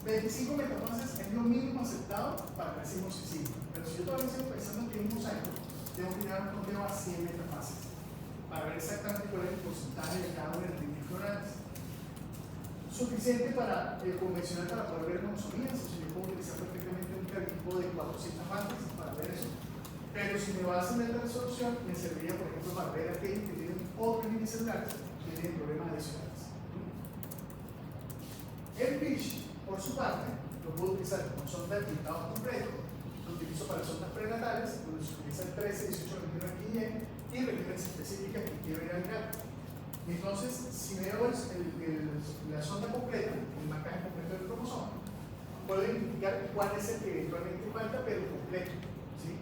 25 metafases es lo mínimo aceptado para el circuncisivos. Pero si yo todavía sigo pensando en que en unos años tengo que llevar un conteo a 100 metafases para ver exactamente cuál es el porcentaje de cada una de las líneas clonales. Suficiente para el convencional para poder ver cromosomías, o sea, yo puedo utilizar perfectamente un cariotipo de 400 bases para ver eso. Pero si me vas a hacer la resolución, me serviría, por ejemplo, para ver aquellos que tienen otros líneas celulares que tienen problemas adicionales. El FISH, por su parte, lo puedo utilizar con sonda de pintado completo, lo utilizo para sondas prenatales, donde se utiliza el 13, 18, 21 QIE y regiones específicas que quiero ir al gato. Entonces, si veo la sonda completa, el marcaje completo del cromosoma, puedo identificar cuál es el que eventualmente falta, pero completo. ¿Sí?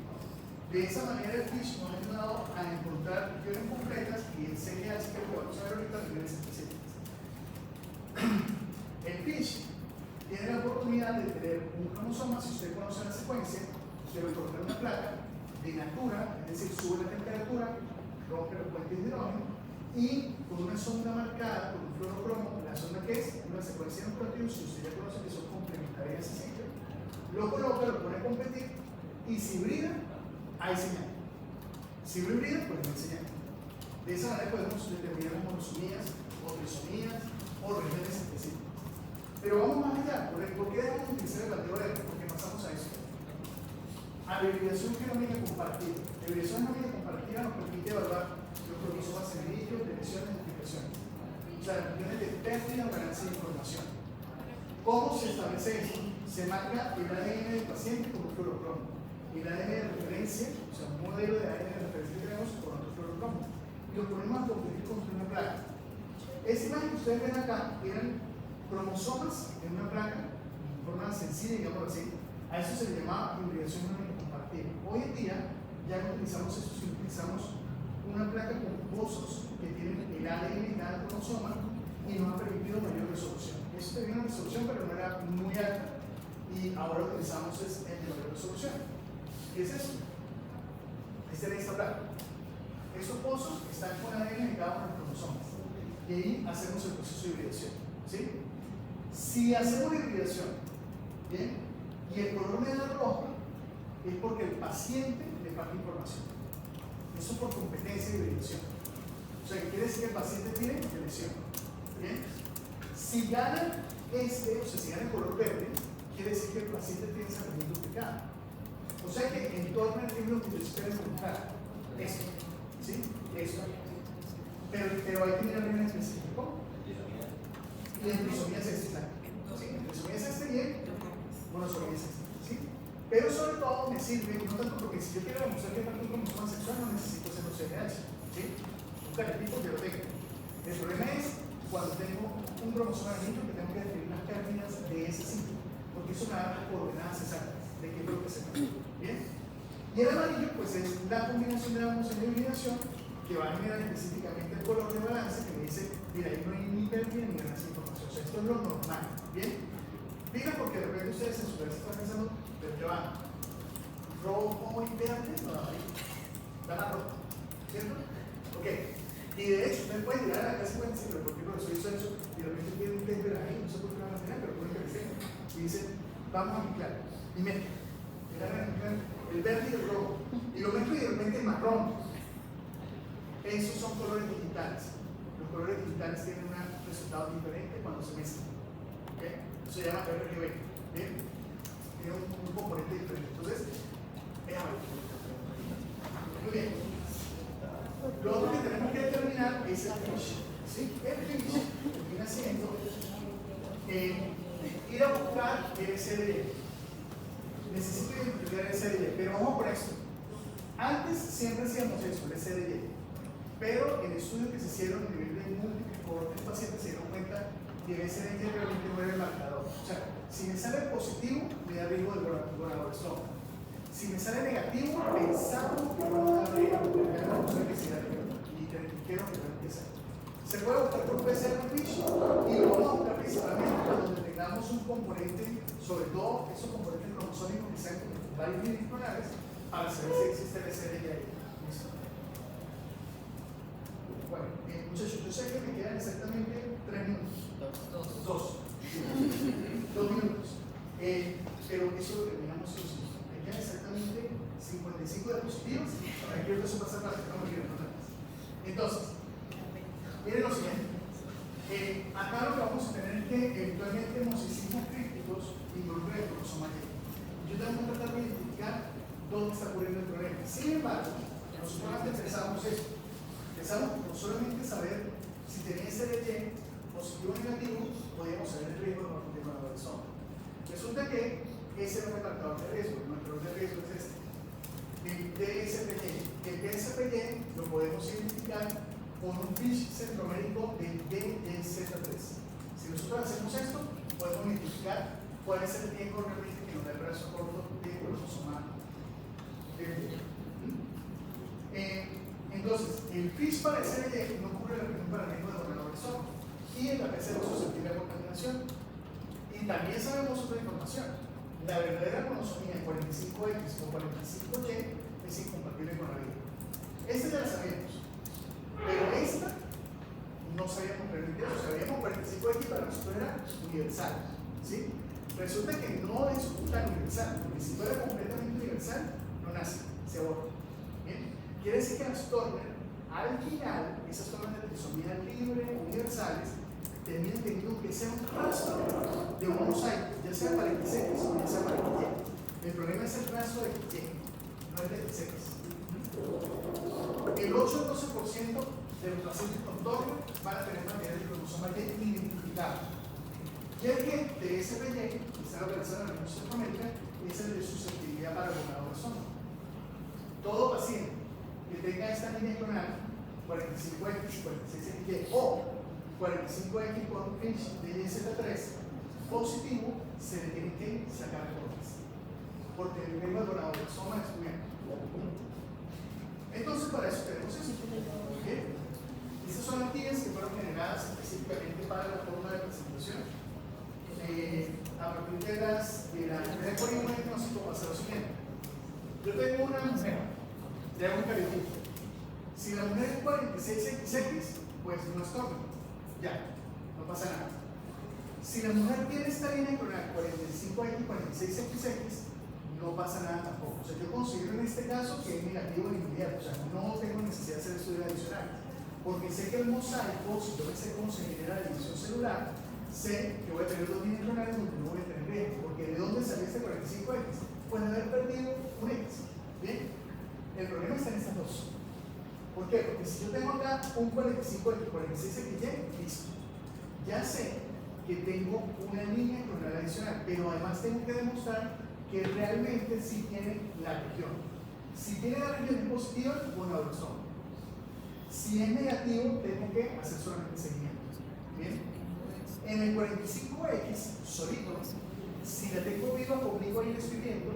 De esa manera, el FISH nos ha ayudado a encontrar regiones completas y enseña así que lo vamos a ver ahorita regiones específicas. El FISH tiene la oportunidad de tener un cromosoma, si usted conoce la secuencia, usted va a colocar una placa de natura, es decir, sube la temperatura, rompe los puentes de hidrógeno, y con una sonda marcada, con un fluorocromo, la sonda que es una secuencia de nucleótidos, si usted ya conoce que son complementarias a siempre, lo coloca, lo pone a competir, Y si hibrida, hay señal. Si no hibrida, pues no hay señal. De esa manera podemos determinar monosomías, o trisomías, o regiones específicas. Pero vamos más allá. ¿Por qué debemos utilizar el bateo de Ebner? Porque pasamos a eso. A la hibridación genómica compartida. La hibridación genómica compartida nos permite evaluar los cromosomas semillos, deleciones, duplicaciones. O sea, cuestiones de pérdida o ganancia de información. ¿Cómo se establece eso? Se marca el ADN del paciente como fluorocromo. El ADN de referencia, o sea, un modelo de ADN de referencia que tenemos con otro fluorocromo. Y lo ponemos a competir contra una placa. Esta imagen que ustedes ven acá eran cromosomas en una placa, en forma sencilla, digamos así. A eso se le llamaba hibridación genómica compartida. Hoy en día ya no utilizamos eso, sino utilizamos una placa con pozos que tienen el ADN en cada cromosoma y nos ha permitido mayor resolución. Eso tenía una resolución, pero no era muy alta, y ahora utilizamos el de mayor resolución. ¿Qué es eso? Esta es esta placa. Esos pozos están con ADN en cada uno de los cromosomas. Y ahí hacemos el proceso de hibridación. ¿Sí? Si hacemos la hibridación, ¿bien? Y el color me da rojo, es porque el paciente le falta información. Eso por competencia de hibridación. O sea, que quiere decir que el paciente tiene lesión. ¿Bien? Si gana si gana el color verde, quiere decir que el paciente tiene esa región duplicada. O sea que en torno al término que yo espero encontrar esto. ¿Sí? Esto. Pero hay que mirar bien específico. Y en trisomías es esta. ¿Sí? En trisomías es este bien, monosomías es este. ¿Sí? Pero sobre todo me sirve, no tanto porque si yo quiero demostrar que falta un cromosoma sexual, no necesito hacer los CNH. ¿Sí? Un característico que lo tengo. El problema es cuando tengo un cromosoma de niño que tengo que definir las cárdenas de ese sitio, porque eso me da las coordenadas exactas de qué es lo que se me. ¿Bien? Y el amarillo, pues es la combinación de ambos en la hibridación que va a generar específicamente el color de balance que me dice, mira, ahí no hay ni pérdida ni ganancia de información. O sea, esto es lo normal. ¿Bien? Diga porque de repente ustedes en su cabeza están pensando, pero ya va, rojo y verde, no, van a rojo. ¿Cierto? Ok. Y de hecho, ustedes pueden llegar a la clase y pueden decir, pero ¿por qué profesor hizo eso? Y de repente tienen un paper ahí, no sé por qué lo van a tener, pero pueden que les y dicen, vamos a mezclar. Y mezclan. El verde y el rojo. Y lo mezclan y de repente el marrón. Esos son colores digitales. Los colores digitales tienen un resultado diferente cuando se mezclan. ¿Okay? Eso se llama RGB. ¿Bien? Tiene un componente diferente. Entonces, veamos. Muy bien. Lo otro que tenemos que determinar es el finish. ¿Sí? El finish viene siendo ir a buscar el SDL. Necesito identificar el SDL, pero vamos por esto. Antes siempre hacíamos eso, el SDL. Pero en estudios que se hicieron a nivel de múltiples cohortes pacientes se dieron cuenta que el SDL realmente no era el marcador. O sea, si me sale positivo, me da riesgo de gonadoblastoma. Si me sale negativo, pensamos que vamos a abrir una cosa que sea y quiero que lo empiece. Se puede buscar por PCR FISH y lo vamos a buscar principalmente cuando tengamos un componente, sobre todo esos componentes cromosómicos que sean varios bidimensionales, para saber si existe el SDL ahí. ¿Listo? Bueno, muchachos, yo sé que me quedan exactamente 3 minutos. Dos minutos. Pero eso lo terminamos en me quedan exactamente 55 diapositivas. Aquí quiero que eso pase rápido, no me quiero nada más. Entonces, miren lo siguiente. Acá lo que vamos a tener es que eventualmente mosicismos críticos involucran el cromosoma Y. Yo tengo que tratar de identificar dónde está ocurriendo el problema. Sin embargo, nosotros antes pensábamos eso. Pensamos que con solamente saber si tenía SDY positivo o negativo, podíamos saber el riesgo de gonadoblastoma. Resulta que ese no es el marcador de riesgo, el marcador de riesgo es este. El DSPY. El DSPY lo podemos identificar con un FISH centromérico del DZ3. Si nosotros hacemos esto, podemos identificar cuál es el riesgo realmente que nos da el brazo corto de cromosoma. Entonces, el FISH para SDY no cubre la región para riesgo de gonadoblastoma y en la PCR es susceptible a contaminación. Y también sabemos otra información. La verdadera cromotomía 45X o 45Y es incompatible con la vida. Esta ya la sabíamos. Pero esta no sabíamos realmente eso. Sabíamos 45X para nosotros era universal. ¿Sí? Resulta que no es tan universal, porque si fuera completamente universal, no nace, se aborta. ¿Bien? Quiere decir que las Turner, al final, esas formas de trisomía libre universales, terminan teniendo que ser un rastro de un mosaico, ya sea para X o ya sea para Y. El problema es el rastro de Y, no el de X. El 8 al 12% de los pacientes con Turner van a tener material de cromosoma Y identificado. Y el gen de SPY, que está localizado en la región centroamérica, es el de susceptibilidad para el gonadotropoma. Todo paciente que tenga esta línea clonal, 45X, 46XY o 45X con FISH de YZ3 positivo, se le tiene que sacar cortes, porque el nivel de gonadotropoma es muy alto. Entonces, para eso tenemos eso. ¿Okay? Estas son las guías que fueron generadas específicamente para la forma de presentación. A partir de la primera columna de diagnóstico pasa lo siguiente. Yo tengo una mujer, le hago un cariotipo. Si la mujer es 46XX, pues no es Turner. Ya, no pasa nada. Si la mujer tiene esta línea clonal 45X, 46XX, no pasa nada tampoco. O sea, yo considero en este caso que es negativo de inmediato. O sea, no tengo necesidad de hacer estudios adicionales. Porque sé que el mosaico, si yo me sé cómo se genera la división celular, sé que voy a tener dos líneas clonales donde no voy a tener riesgo. Porque ¿de dónde salió este 45X? Pues de haber perdido un X. ¿Bien? El problema está en estas dos. ¿Por qué? Porque si yo tengo acá un 45X, 46XY, listo. Ya sé que tengo una línea clonal adicional, pero además tengo que demostrar que realmente sí tiene la región. Si tiene la región positiva, gonadotropoma. Si es negativo, tengo que hacer solamente seguimiento. ¿Bien? En el 45X, solito, si la tengo viva conmigo ahí escribiendo,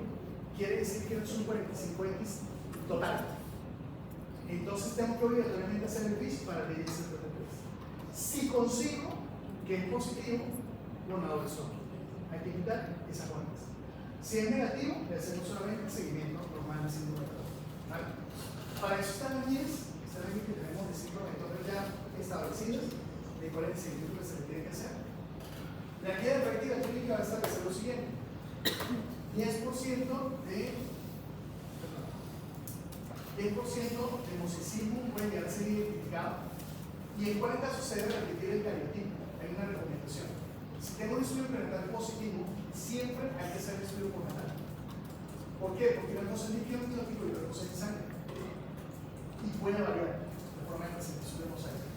quiere decir que no es un 45X total. Entonces tengo que obligatoriamente hacer el FISH para medir ese 33. Si consigo que es positivo, gonadotropoma. Hay que quitar esas guantes. Si es negativo, le hacemos solamente el seguimiento normal haciendo un método. ¿Vale? Para eso están las guías. Están aquí que tenemos de 5 métodos ya establecidas de cuál es el seguimiento que se le tiene que hacer. La guía de práctica clínica va a establecer lo siguiente: 10% de mosaicismo puede llegar a ser identificado, y en cuál caso se debe repetir el cariotipo. Hay una recomendación. Si tengo un estudio prenatal positivo, siempre hay que hacer el estudio postnatal. ¿Por qué? Porque una cosa es líquido amniótico y otra cosa es sangre. Y puede variar la forma de presentación de mosaico.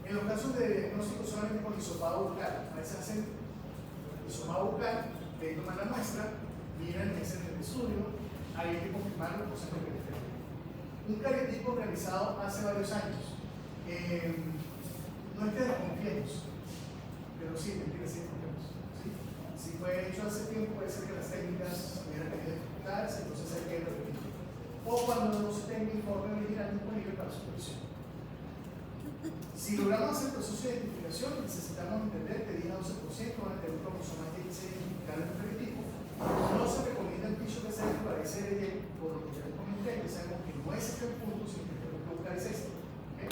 En los casos de diagnóstico solamente con hisopado bucal, a veces hacen hisopado bucal, de ahí toman la muestra, miran y hacen el estudio, ahí hay que confirmarlo por ser diferente. Un cariotipo realizado hace varios años. No es que desconfiemos, pero sí, mentira, sí desconfiemos. ¿Sí? Si fue hecho hace tiempo, puede ser que las técnicas hubieran tenido dificultades, entonces hay que repetirlo. O cuando no se tenga informe original disponible para supervisión. Si logramos hacer el proceso de identificación, necesitamos entender que 10 a 12% van a tener un cromosoma que se identificar en el cariotipo. No se recomienda el piso que se para ese de por lo que ya les comenté, que sabemos que no es este el punto, sino que tenemos que buscar es este. ¿Okay?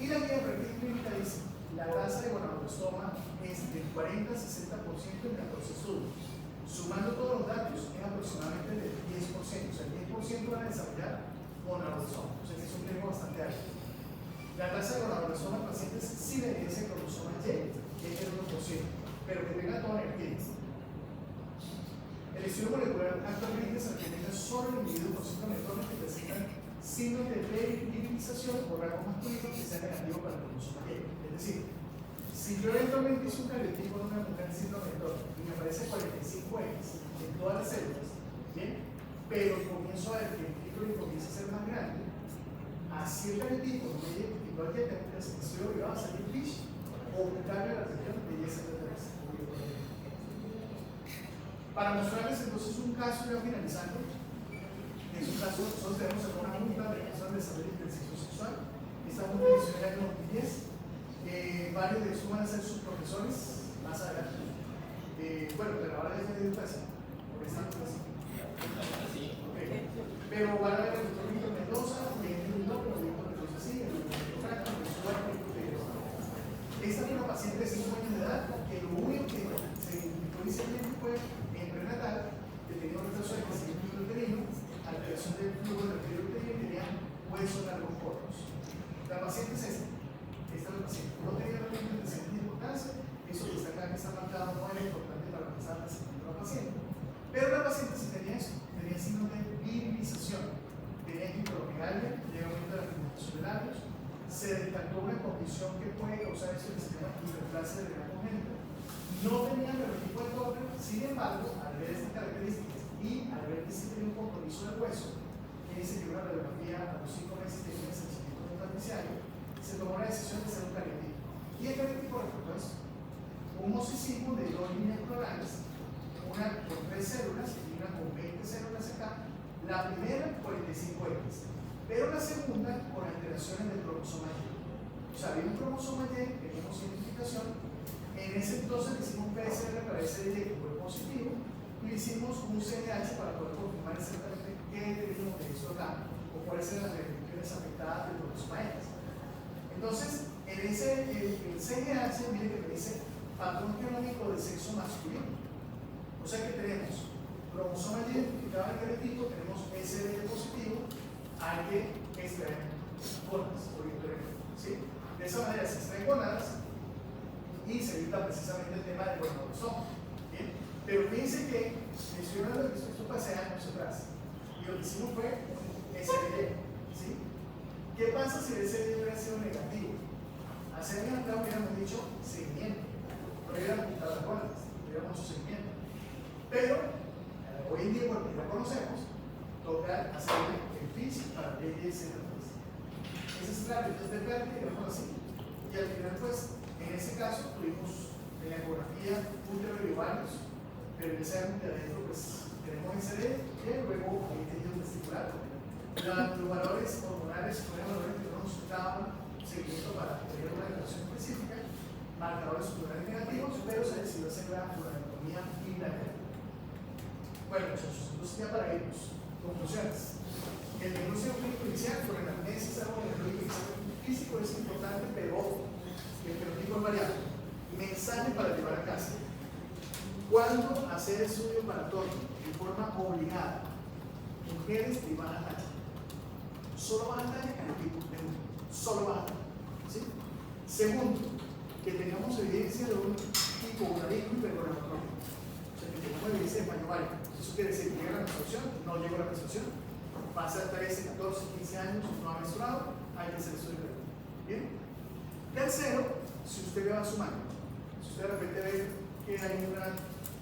Y la guía de práctica clínica dice: la tasa de gonadotropoma es del 40 a 60% en 14 estudios. Sumando todos los datos, es aproximadamente del 10%. O sea, el 10% van a desarrollar gonadotropoma. O sea, que es un riesgo bastante alto. La tasa de gonadotropoma en pacientes sin evidencia de cromosoma Y es del 1%, pero que tenga toda la energía. El estudio molecular actualmente se recomienda solo en individuos con síntomas que presentan signos de fertilización o rasgos masculinos que sean negativos para el cromosoma Y. Es decir, si yo eventualmente hice un cariotipo de una mujer síndrome de Turner y me aparece 45X en todas las células, ¿bien? Pero comienzo a ver que el clítoris comienza a ser más grande, así el cariotipo no me identificó al que tengo que hacer estudio que va a salir FISH o buscarle la región de YZ3. Para mostrarles entonces un caso ya finalizando, en su caso nosotros tenemos una junta de personas de salud y transición sexual. Esta junta inició en el año 2010. Varios de ellos van a ser sus profesores más adelante. Bueno, pero ahora es medio clase, porque están así. Okay. Pero van a ver el doctor Víctor Mendoza, el doctor Mendoza sí, el doctor Franco, el doctor Esta es una paciente de 5 años de edad que lo único que se identificó inicialmente fue en prenatal, que tenía un retraso de crecimiento uterino, alteración del flujo del río uterino y tenían huesos largos cortos. La paciente es esta. Esta es la paciente. No tenía realmente antecedentes de importancia. Eso que está acá, que está marcado, no era importante para empezar a seguimiento de la paciente. Pero la paciente sí tenía eso. Tenía signos de virilización. Tenía hipermegalia, llega un momento de la pigmentación de labios. Se detectó una condición que puede causar eso que se llama hiperplasia de gran congénita. No tenía neurotipo de Doppler, sin embargo, al ver estas características y al ver que sí tenía un compromiso del hueso, que dice que una radiografía a los 5 meses tenía un ensanchamiento metafisiario, se tomó la decisión de hacer un cariótipo. ¿Y el cariótipo respecto a eso? Un mosicismo de 2 líneas clonales, una con 3 células y una con 20 células acá. La primera 45X, pero la segunda con alteraciones del cromosoma Y. O sea, había un cromosoma Y, teníamos identificación. En ese entonces le hicimos un PCR para ese Y que fue positivo y le hicimos un CNH para poder confirmar exactamente qué teníamos de eso acá o cuáles eran las regiones afectadas del cromosoma X. Entonces, en el CNH, mire que me dice patrón genómico de sexo masculino. O sea que tenemos cromosoma Y identificado en el cariotipo, tenemos SRY positivo, hay que extraer gonas, ¿sí? De esa manera se extraen gonadas y se evita precisamente el tema del cromosoma. ¿Bien? Pero fíjense que estoy hablando de que esto fue hace años atrás y lo que hicimos fue SRY, ¿sí? ¿Qué pasa si el SRY hubiera sido negativo? Hace años atrás hubiéramos dicho seguimiento, pero hubiéramos quitado las gonas, hubiéramos hecho seguimiento. Pero hoy en día, porque ya conocemos, toca hacerle el físico para que ella se realice. Ese es el entonces de pérdida, digamos así. Y al final, pues, en ese caso, tuvimos en la ecografía útero-ovarios, pero en ese ángulo de adentro, pues, tenemos SRY y luego el tejido testicular. Los valores hormonales fueron valores que no nos daban seguimiento para tener una relación específica, marcadores hormonales negativos, pero se decidió hacer la fluoratomía bilateral. Bueno, muchachos, entonces ya para irnos, conclusiones. El diagnóstico clínico inicial por el anamnesis, algo en el físico es importante, pero el fenotipo es variable. Mensaje para llevar a casa. ¿Cuándo hacer estudio paratónico? De forma obligada. Mujeres de baja talla. Solo baja talla, fenotipo de uno. Solo baja talla. ¿Sí? Segundo, que tengamos evidencia de un tipo urarico hipergonadotónico. O sea, que tengamos evidencia de mayovaria. Eso quiere decir que llega la menstruación, no llegó la menstruación, pasa 13, 14, 15 años, no ha menstruado, hay que hacer estudio de ¿bien? Tercero, si usted ve a su mano, si usted de repente ve que hay una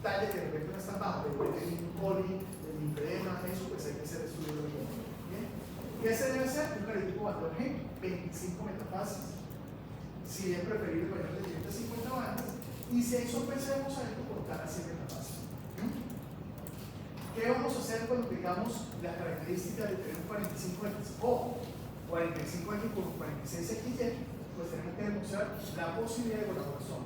talla que de repente no está baja, de repente hay un poli, el linfedema, eso, pues hay que hacer estudio de ¿bien? ¿Qué se debe hacer? Un cariotipo Van-Doorn, 25 metafases, si es preferible mayor de 150 bandas, y si hay sorpresa de mosaico por cada 100 metafases. ¿Qué vamos a hacer cuando tengamos las características de tener un 45X o 45X por 46XY? Pues tenemos que demostrar la posibilidad de colaboración.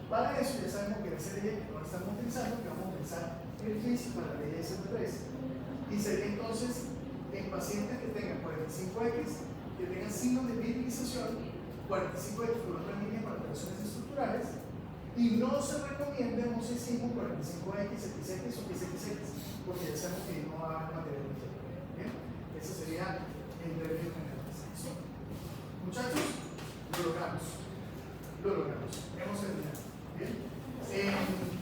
Para eso ya sabemos que el SRY que no estamos utilizando, que vamos a utilizar el FIS para la ley de SP3. Y sería entonces en pacientes que tengan 45X, que tengan signos de virilización, 45X con otra línea para alteraciones estructurales, y no se recomienda el mosicismo 45X, XX o XXX, porque ya sabemos que no va a mantener el tiempo. ¿Bien? Eso sería en términos generales. Muchachos, lo logramos.